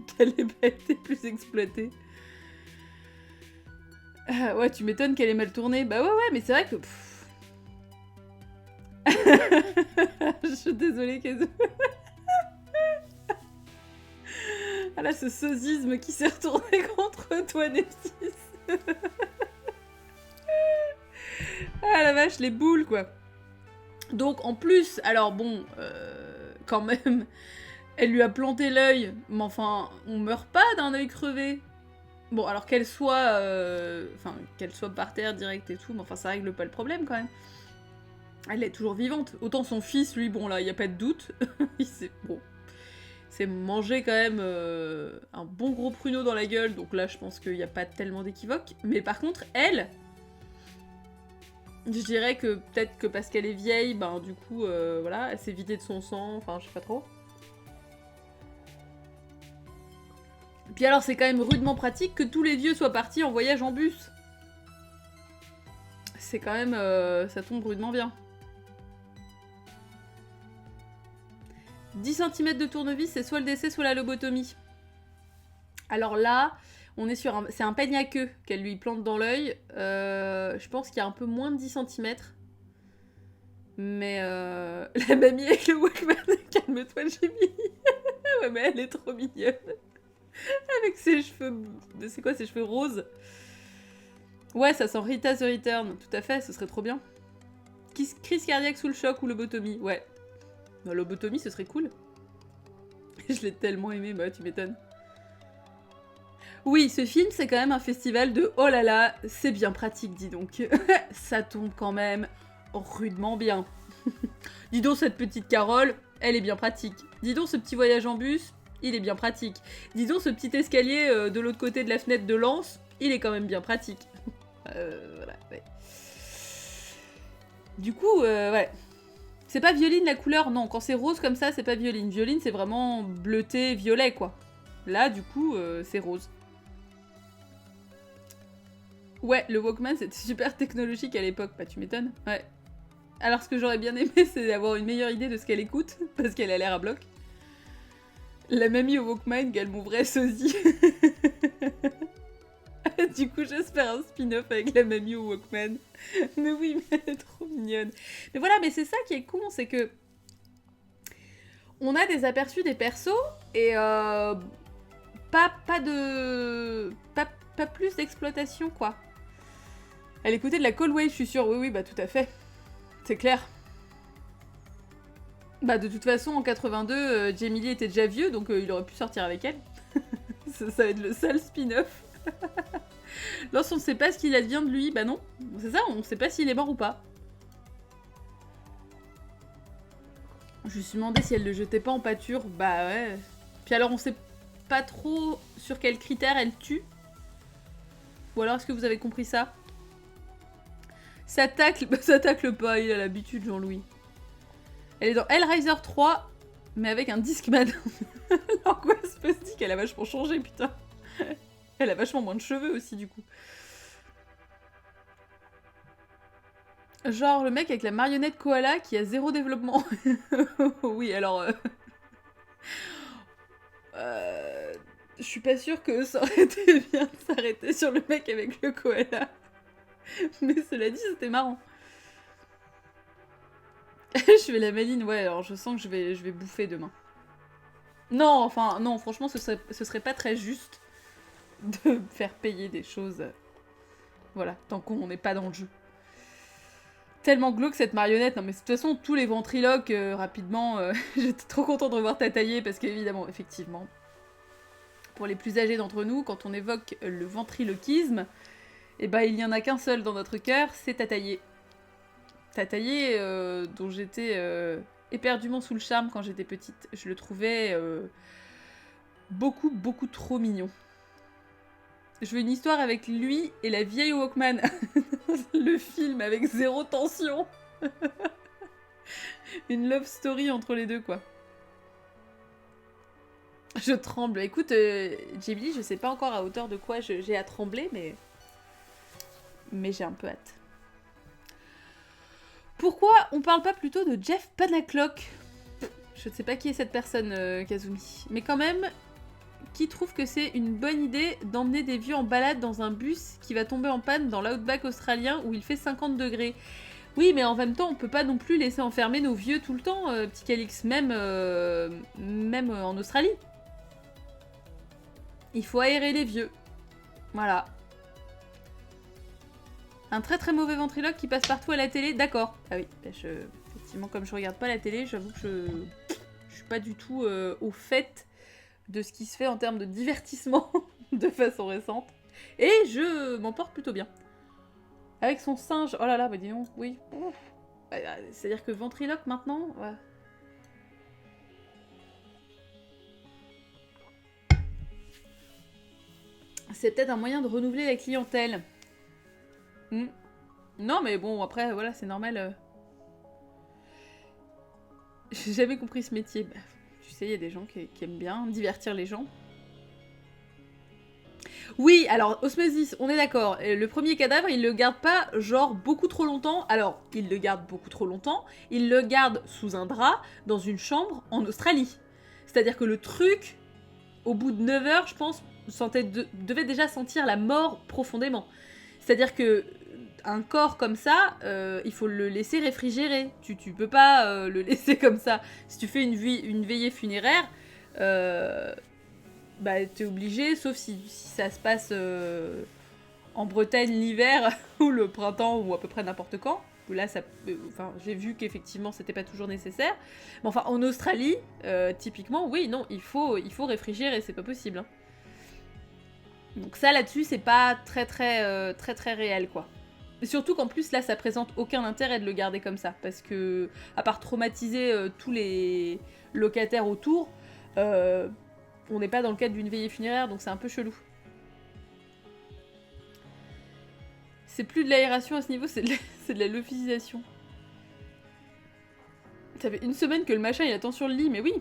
qu'elle ait pas été plus exploitée. Ouais, tu m'étonnes qu'elle ait mal tourné. Bah ouais, mais c'est vrai que... Je suis désolée, Kazu. Ah là, ce sozisme qui s'est retourné contre toi, Neftis. Ah la vache, les boules, quoi. Donc, en plus, alors bon... quand même, elle lui a planté l'œil, mais enfin, on meurt pas d'un œil crevé. Bon, alors qu'elle soit par terre direct et tout, mais enfin, ça règle pas le problème quand même. Elle est toujours vivante. Autant son fils, lui, bon là, y a pas de doute. Il s'est mangé quand même un bon gros pruneau dans la gueule, donc là, je pense qu'il y a pas tellement d'équivoque. Mais par contre, elle... Je dirais que peut-être que parce qu'elle est vieille, ben du coup, voilà, elle s'est vidée de son sang, enfin, je sais pas trop. Puis alors, c'est quand même rudement pratique que tous les vieux soient partis en voyage en bus. C'est quand même... ça tombe rudement bien. 10 cm de tournevis, c'est soit le décès, soit la lobotomie. Alors là... On est sur un... C'est un peigne à queue qu'elle lui plante dans l'œil. Je pense qu'il y a un peu moins de 10 cm. Mais la mamie avec le Walkman, calme-toi, Jimmy. Ouais, mais elle est trop mignonne. Avec ses cheveux... C'est quoi, ses cheveux roses? Ouais, ça sent Rita the Return. Tout à fait, ce serait trop bien. Crise cardiaque sous le choc ou lobotomie. Ouais. La lobotomie, ce serait cool. Je l'ai tellement aimé, bah tu m'étonnes. Oui, ce film, c'est quand même un festival de oh là là, c'est bien pratique, dis donc. Ça tombe quand même rudement bien. Dis donc, cette petite Carole, elle est bien pratique. Dis donc, ce petit voyage en bus, il est bien pratique. Dis donc, ce petit escalier de l'autre côté de la fenêtre de Lens, il est quand même bien pratique. Voilà, ouais. Du coup, ouais. C'est pas violine la couleur, non. Quand c'est rose comme ça, c'est pas violine. Violine, c'est vraiment bleuté, violet, quoi. Là, du coup, c'est rose. Ouais, le Walkman, c'était super technologique à l'époque, bah tu m'étonnes. Ouais. Alors, ce que j'aurais bien aimé, c'est d'avoir une meilleure idée de ce qu'elle écoute, parce qu'elle a l'air à bloc. La mamie au Walkman, égale mon vrai sosie. Du coup, j'espère un spin-off avec la mamie au Walkman. Mais oui, mais elle est trop mignonne. Mais voilà, mais c'est ça qui est con, c'est que... On a des aperçus des persos, et pas de... Pas plus d'exploitation, quoi. Elle écoutait de la Cold Wave, je suis sûre. Oui, bah tout à fait. C'est clair. Bah de toute façon, en 82, Jamie Lee était déjà vieux, donc il aurait pu sortir avec elle. Ça va être le seul spin-off. Lorsqu'on ne sait pas ce qu'il advient de lui, bah non. C'est ça, on ne sait pas s'il est mort ou pas. Je me suis demandé si elle le jetait pas en pâture. Bah ouais. Puis alors, on sait pas trop sur quels critères elle tue. Ou alors, est-ce que vous avez compris ça? Ça tacle, bah ça tacle pas, il a l'habitude, Jean-Louis. Elle est dans Hellraiser 3, mais avec un Discman. L'angoisse postique, elle a vachement changé, putain. Elle a vachement moins de cheveux aussi, du coup. Genre le mec avec la marionnette koala qui a zéro développement. Oui, alors... je suis pas sûre que ça aurait été bien de s'arrêter sur le mec avec le koala. Mais cela dit, c'était marrant. Je fais la maline, ouais, alors je sens que je vais bouffer demain. Non, enfin, non, franchement, ce serait pas très juste de faire payer des choses. Voilà, tant qu'on n'est pas dans le jeu. Tellement glauque cette marionnette, non mais de toute façon, tous les ventriloques, rapidement, j'étais trop contente de revoir Tataillé, parce qu'évidemment, effectivement, pour les plus âgés d'entre nous, quand on évoque le ventriloquisme, eh ben, il n'y en a qu'un seul dans notre cœur, c'est Tataillé. Tataillé, dont j'étais éperdument sous le charme quand j'étais petite. Je le trouvais beaucoup, beaucoup trop mignon. Je veux une histoire avec lui et la vieille Walkman. Le film avec zéro tension. Une love story entre les deux, quoi. Je tremble. Écoute, Jamie, je sais pas encore à hauteur de quoi j'ai à trembler, mais j'ai un peu hâte. Pourquoi on parle pas plutôt de Jeff Panaclock? Je ne sais pas qui est cette personne, Kazumi. Mais quand même, qui trouve que c'est une bonne idée d'emmener des vieux en balade dans un bus qui va tomber en panne dans l'outback australien où il fait 50 degrés? Oui, mais en même temps, on peut pas non plus laisser enfermer nos vieux tout le temps, petit Calix, même en Australie. Il faut aérer les vieux. Voilà. Un très très mauvais ventriloque qui passe partout à la télé, d'accord. Ah oui, effectivement, comme je regarde pas la télé, j'avoue que je suis pas du tout au fait de ce qui se fait en termes de divertissement de façon récente. Et je m'en porte plutôt bien. Avec son singe, oh là là, bah dis donc, oui. C'est-à-dire que ventriloque maintenant, ouais. C'est peut-être un moyen de renouveler la clientèle. Non, mais bon, après, voilà, c'est normal. J'ai jamais compris ce métier. Bah, tu sais, il y a des gens qui aiment bien divertir les gens. Oui, alors, osmosis, on est d'accord. Le premier cadavre, il le garde pas, genre, beaucoup trop longtemps. Alors, il le garde beaucoup trop longtemps. Il le garde sous un drap, dans une chambre, en Australie. C'est-à-dire que le truc, au bout de 9 heures, je pense, devait déjà sentir la mort profondément. C'est-à-dire que un corps comme ça, il faut le laisser réfrigérer. Tu peux pas le laisser comme ça. Si tu fais une veillée funéraire, bah t'es obligé, sauf si ça se passe en Bretagne l'hiver ou le printemps ou à peu près n'importe quand. Où là, j'ai vu qu'effectivement c'était pas toujours nécessaire. Mais enfin, en Australie, typiquement, oui, non, il faut réfrigérer, c'est pas possible. Hein. Donc ça là-dessus, c'est pas très réel, quoi. Et surtout qu'en plus, là, ça présente aucun intérêt de le garder comme ça. Parce que, à part traumatiser tous les locataires autour, on n'est pas dans le cadre d'une veillée funéraire, donc c'est un peu chelou. C'est plus de l'aération à ce niveau, c'est de la lophisisation. Ça fait une semaine que le machin il attend sur le lit, mais oui.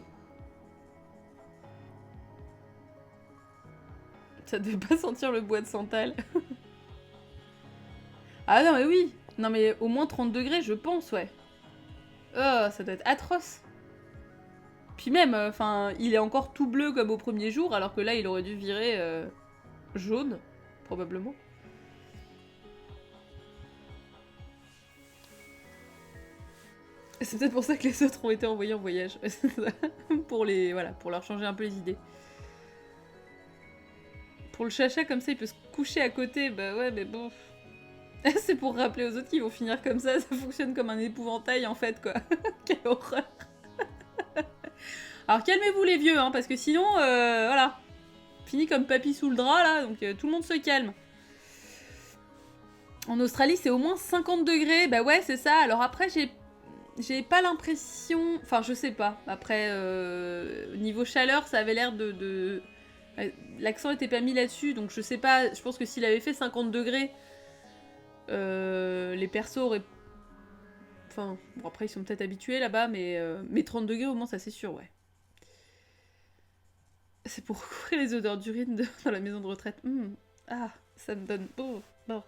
Ça devait pas sentir le bois de santal. Ah non mais oui. Non mais au moins 30 degrés je pense, ouais. Oh, ça doit être atroce. Puis même, enfin, il est encore tout bleu comme au premier jour, alors que là il aurait dû virer jaune, probablement. C'est peut-être pour ça que les autres ont été envoyés en voyage. pour les, voilà, pour leur changer un peu les idées. Pour le chacha, comme ça, il peut se coucher à côté. Bah ouais, mais bon. C'est pour rappeler aux autres qu'ils vont finir comme ça. Ça fonctionne comme un épouvantail, en fait, quoi. Quelle horreur. Alors, calmez-vous, les vieux, hein, parce que sinon, voilà. Fini comme papy sous le drap, là. Donc, tout le monde se calme. En Australie, c'est au moins 50 degrés. Bah ouais, c'est ça. Alors après, j'ai pas l'impression... Enfin, je sais pas. Après, niveau chaleur, ça avait l'air de... L'accent était pas mis là-dessus, donc je sais pas. Je pense que s'il avait fait 50 degrés, les persos auraient... Enfin, bon, après, ils sont peut-être habitués là-bas, mais 30 degrés, au moins, ça c'est sûr, ouais. C'est pour couvrir les odeurs d'urine dans la maison de retraite. Ah, ça me donne... Oh, bon.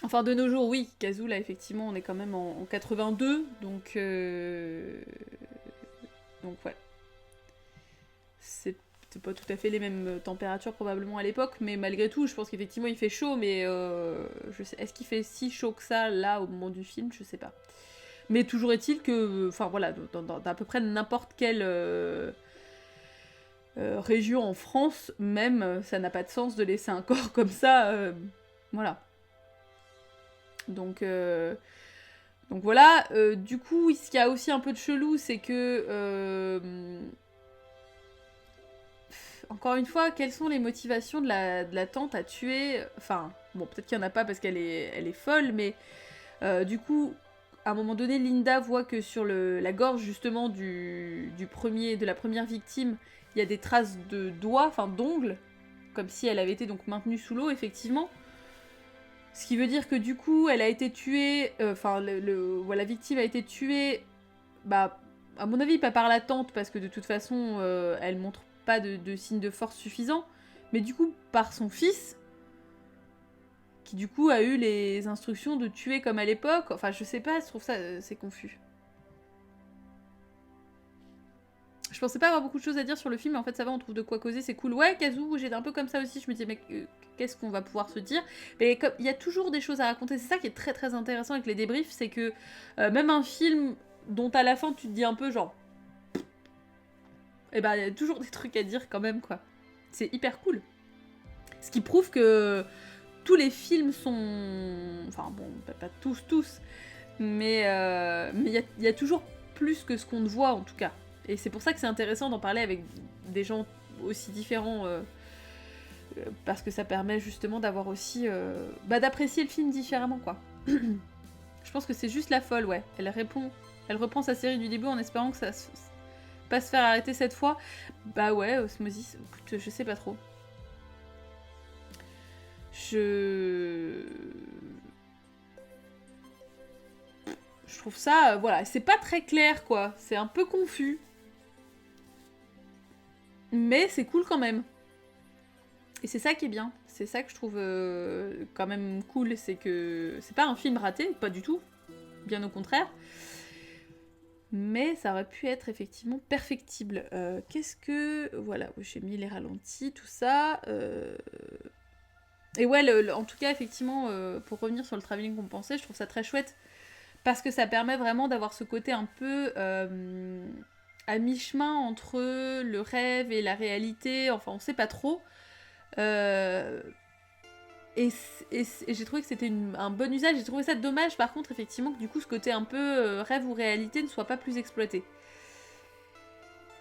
Enfin, de nos jours, oui, Kazoo, là, effectivement, on est quand même en 82, donc ouais. C'est pas tout à fait les mêmes températures, probablement, à l'époque, mais malgré tout, je pense qu'effectivement, il fait chaud, mais je sais, est-ce qu'il fait si chaud que ça, là, au moment du film? Je sais pas. Mais toujours est-il que, enfin, voilà, dans à peu près n'importe quelle région en France, même, ça n'a pas de sens de laisser un corps comme ça, voilà. Donc voilà, du coup, ce qu'il y a aussi un peu de chelou, c'est que... encore une fois, quelles sont les motivations de la tante à tuer... Enfin, bon, peut-être qu'il n'y en a pas parce qu'elle est folle, mais du coup, à un moment donné, Linda voit que sur la gorge, justement, de la première victime, il y a des traces de doigts, enfin d'ongles, comme si elle avait été donc maintenue sous l'eau, effectivement. Ce qui veut dire que du coup, elle a été tuée, enfin, la victime a été tuée, bah, à mon avis, pas par la tante, parce que de toute façon, elle montre pas de signe de force suffisant, mais du coup, par son fils, qui du coup a eu les instructions de tuer comme à l'époque. Enfin, je sais pas, je trouve ça, c'est confus. Je pensais pas avoir beaucoup de choses à dire sur le film, mais en fait ça va, on trouve de quoi causer, c'est cool. Ouais, Kazoo, j'étais un peu comme ça aussi, je me disais, mais qu'est-ce qu'on va pouvoir se dire? Mais il y a toujours des choses à raconter, c'est ça qui est très très intéressant avec les débriefs, c'est que même un film dont à la fin tu te dis un peu genre... Eh ben, il y a toujours des trucs à dire quand même, quoi. C'est hyper cool. Ce qui prouve que tous les films sont... Enfin bon, pas tous, mais il y a toujours plus que ce qu'on ne voit en tout cas. Et c'est pour ça que c'est intéressant d'en parler avec des gens aussi différents, parce que ça permet justement d'avoir aussi... d'apprécier le film différemment, quoi. Je pense que c'est juste la folle, ouais. Elle reprend sa série du début en espérant que ça pas se faire arrêter cette fois. Bah ouais, Osmosis, écoute, je sais pas trop. Je trouve ça, voilà, c'est pas très clair, quoi. C'est un peu confus. Mais c'est cool quand même. Et c'est ça qui est bien. C'est ça que je trouve quand même cool, c'est que c'est pas un film raté, pas du tout. Bien au contraire. Mais ça aurait pu être effectivement perfectible. Qu'est-ce que... Voilà, j'ai mis les ralentis, tout ça. Et ouais, en tout cas, effectivement, pour revenir sur le travelling compensé, je trouve ça très chouette. Parce que ça permet vraiment d'avoir ce côté un peu à mi-chemin entre le rêve et la réalité. Enfin, on sait pas trop. Et j'ai trouvé que c'était un bon usage. J'ai trouvé ça dommage, par contre, effectivement, que du coup, ce côté un peu rêve ou réalité ne soit pas plus exploité.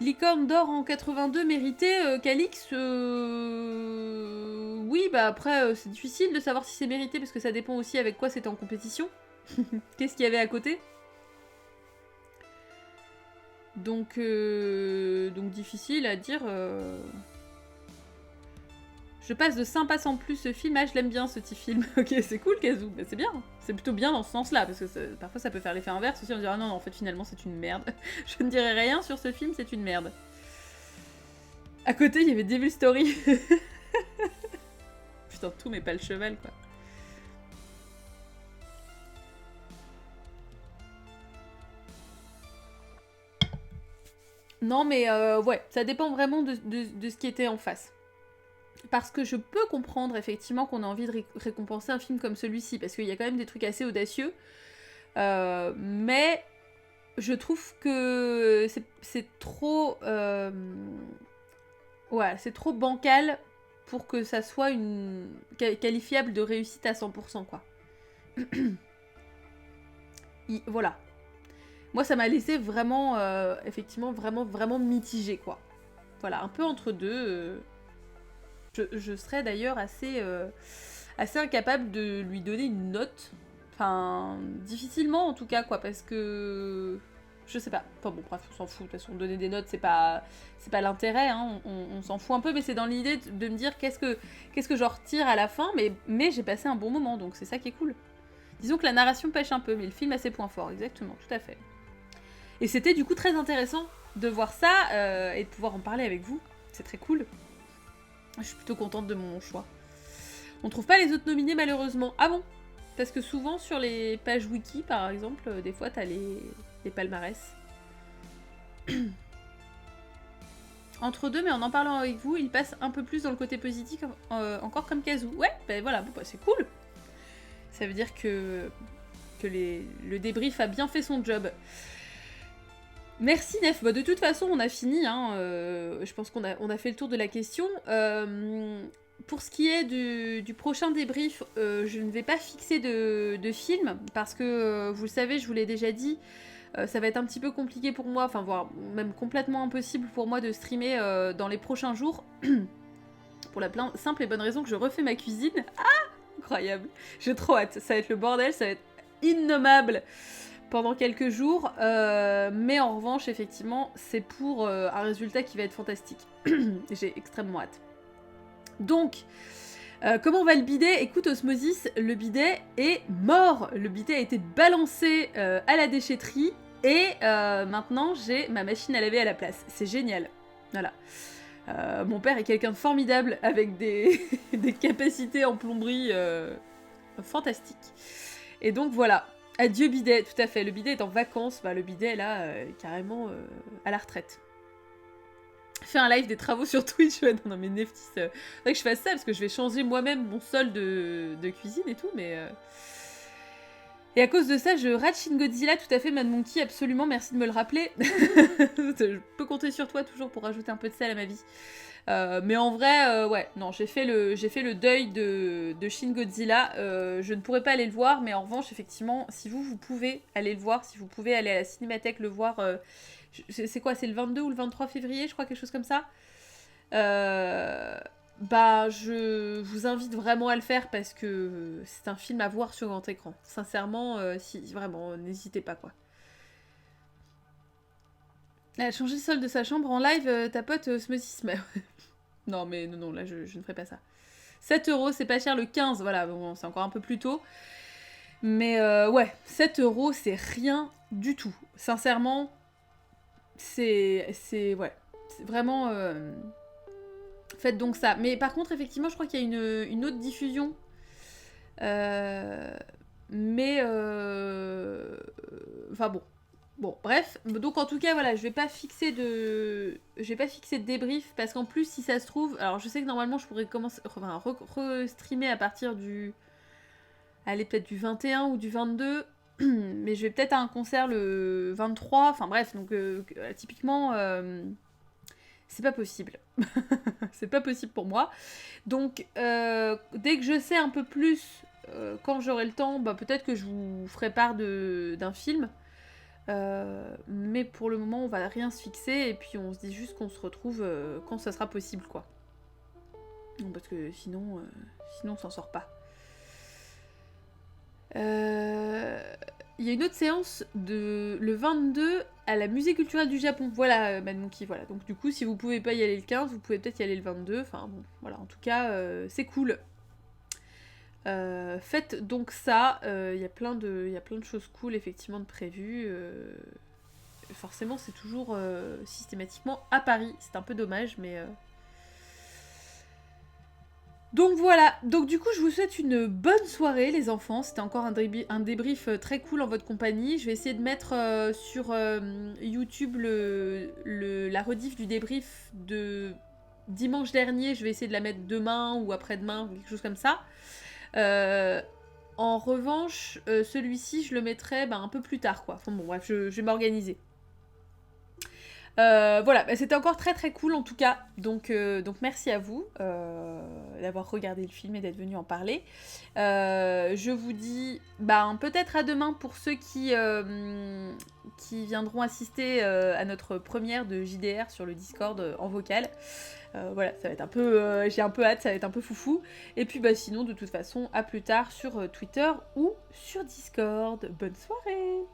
Licorne d'or en 82 mérité, Calix, oui, bah après, c'est difficile de savoir si c'est mérité, parce que ça dépend aussi avec quoi c'était en compétition. Qu'est-ce qu'il y avait à côté? Donc difficile à dire... Je passe de sympa sans plus ce film, ah je l'aime bien ce petit film. Ok, c'est cool Kazoo, bah, c'est bien. C'est plutôt bien dans ce sens-là, parce que parfois ça peut faire l'effet inverse aussi, on dirait ah non, en fait finalement c'est une merde. Je ne dirais rien sur ce film, c'est une merde. À côté, il y avait Devil Story. Putain, tout, mais pas le cheval, quoi. Non, mais ouais, ça dépend vraiment de ce qui était en face. Parce que je peux comprendre, effectivement, qu'on a envie de récompenser un film comme celui-ci, parce qu'il y a quand même des trucs assez audacieux. Mais je trouve que c'est trop... ouais, c'est trop bancal pour que ça soit qualifiable de réussite à 100%, quoi. Voilà. Moi, ça m'a laissé vraiment, effectivement, vraiment mitigé, quoi. Voilà, un peu entre deux. Je serais d'ailleurs assez incapable de lui donner une note. Enfin, difficilement en tout cas, quoi, parce que... Je sais pas. Enfin bon, bref, on s'en fout. De toute façon, donner des notes, c'est pas l'intérêt, hein. On s'en fout un peu, mais c'est dans l'idée de me dire qu'est-ce que j'en retire à la fin, mais j'ai passé un bon moment, donc c'est ça qui est cool. Disons que la narration pêche un peu, mais le film a ses points forts, exactement, tout à fait. Et c'était du coup très intéressant de voir ça et de pouvoir en parler avec vous. C'est très cool. Je suis plutôt contente de mon choix. On trouve pas les autres nominés malheureusement. Ah bon? Parce que souvent sur les pages wiki par exemple, des fois t'as les palmarès. Entre deux, mais en parlant avec vous, il passe un peu plus dans le côté positif, encore comme Kazoo. Ouais, ben voilà, bon, bah, c'est cool. Ça veut dire que le débrief a bien fait son job. Merci Nef. Bah, de toute façon, on a fini. Hein, je pense qu'on a fait le tour de la question. Pour ce qui est du prochain débrief, je ne vais pas fixer de film parce que, vous le savez, je vous l'ai déjà dit, ça va être un petit peu compliqué pour moi, enfin voire même complètement impossible pour moi de streamer dans les prochains jours. Pour la simple et bonne raison que je refais ma cuisine. Ah, incroyable. J'ai trop hâte. Ça va être le bordel, ça va être innommable pendant quelques jours. Mais en revanche, effectivement, c'est pour un résultat qui va être fantastique. J'ai extrêmement hâte. Donc, comment va le bidet? Écoute, Osmosis, le bidet est mort. Le bidet a été balancé à la déchetterie. Et maintenant, j'ai ma machine à laver à la place. C'est génial. Voilà. Mon père est quelqu'un de formidable avec des capacités en plomberie fantastiques. Et donc voilà. Adieu bidet, tout à fait. Le bidet est en vacances. Bah, le bidet est là, carrément à la retraite. Fais un live des travaux sur Twitch. Ouais, non mais Neftis, faudrait que je fasse ça parce que je vais changer moi-même mon sol de cuisine et tout, mais... Et à cause de ça, je rate Shin Godzilla, tout à fait, Mad Monkey, absolument, merci de me le rappeler. Je peux compter sur toi toujours pour rajouter un peu de sel à ma vie. Mais en vrai, ouais, non, j'ai fait le deuil de Shin Godzilla. Je ne pourrais pas aller le voir, mais en revanche, effectivement, si vous pouvez aller le voir, si vous pouvez aller à la cinémathèque le voir... c'est quoi, c'est le 22 ou le 23 février, je crois, quelque chose comme ça. Bah, je vous invite vraiment à le faire parce que c'est un film à voir sur grand écran. Sincèrement, si vraiment, n'hésitez pas, quoi. Elle a changé le sol de sa chambre en live, ta pote Osmosis. Non, mais non, là, je ne ferai pas ça. 7€, c'est pas cher, le 15, voilà, bon, c'est encore un peu plus tôt. Mais ouais, 7€, c'est rien du tout. Sincèrement, c'est ouais, c'est vraiment... Faites donc ça. Mais par contre, effectivement, je crois qu'il y a une autre diffusion. Mais... Enfin bon. Bon, bref. Donc en tout cas, voilà, je vais pas fixer de débrief parce qu'en plus, si ça se trouve... Alors je sais que normalement, je pourrais commencer... Enfin, re-streamer à partir du... Allez, peut-être du 21 ou du 22. Mais je vais peut-être à un concert le 23. Enfin bref, donc typiquement... c'est pas possible. C'est pas possible pour moi. Donc, dès que je sais un peu plus, quand j'aurai le temps, bah, peut-être que je vous ferai part d'un film. Mais pour le moment, on va rien se fixer. Et puis, on se dit juste qu'on se retrouve quand ça sera possible, quoi. Non, parce que sinon, on s'en sort pas. Il y a une autre séance le 22 à la musée culturel du Japon. Voilà, Mad Monkey, voilà. Donc du coup, si vous pouvez pas y aller le 15, vous pouvez peut-être y aller le 22. Enfin bon, voilà, en tout cas, c'est cool. Faites donc ça. Il y a plein de choses cool, effectivement, de prévues. Forcément, c'est toujours systématiquement à Paris. C'est un peu dommage, mais Donc voilà, donc du coup je vous souhaite une bonne soirée les enfants, c'était encore un débrief très cool en votre compagnie. Je vais essayer de mettre sur YouTube la rediff du débrief de dimanche dernier, je vais essayer de la mettre demain ou après-demain, quelque chose comme ça. En revanche, celui-ci je le mettrai un peu plus tard quoi. Enfin bon bref, je vais m'organiser. Voilà, bah, c'était encore très très cool en tout cas, donc merci à vous d'avoir regardé le film et d'être venu en parler. Je vous dis peut-être à demain pour ceux qui viendront assister à notre première de JDR sur le Discord en vocal. Voilà, ça va être un peu, j'ai un peu hâte, ça va être un peu foufou. Et puis sinon de toute façon à plus tard sur Twitter ou sur Discord. Bonne soirée.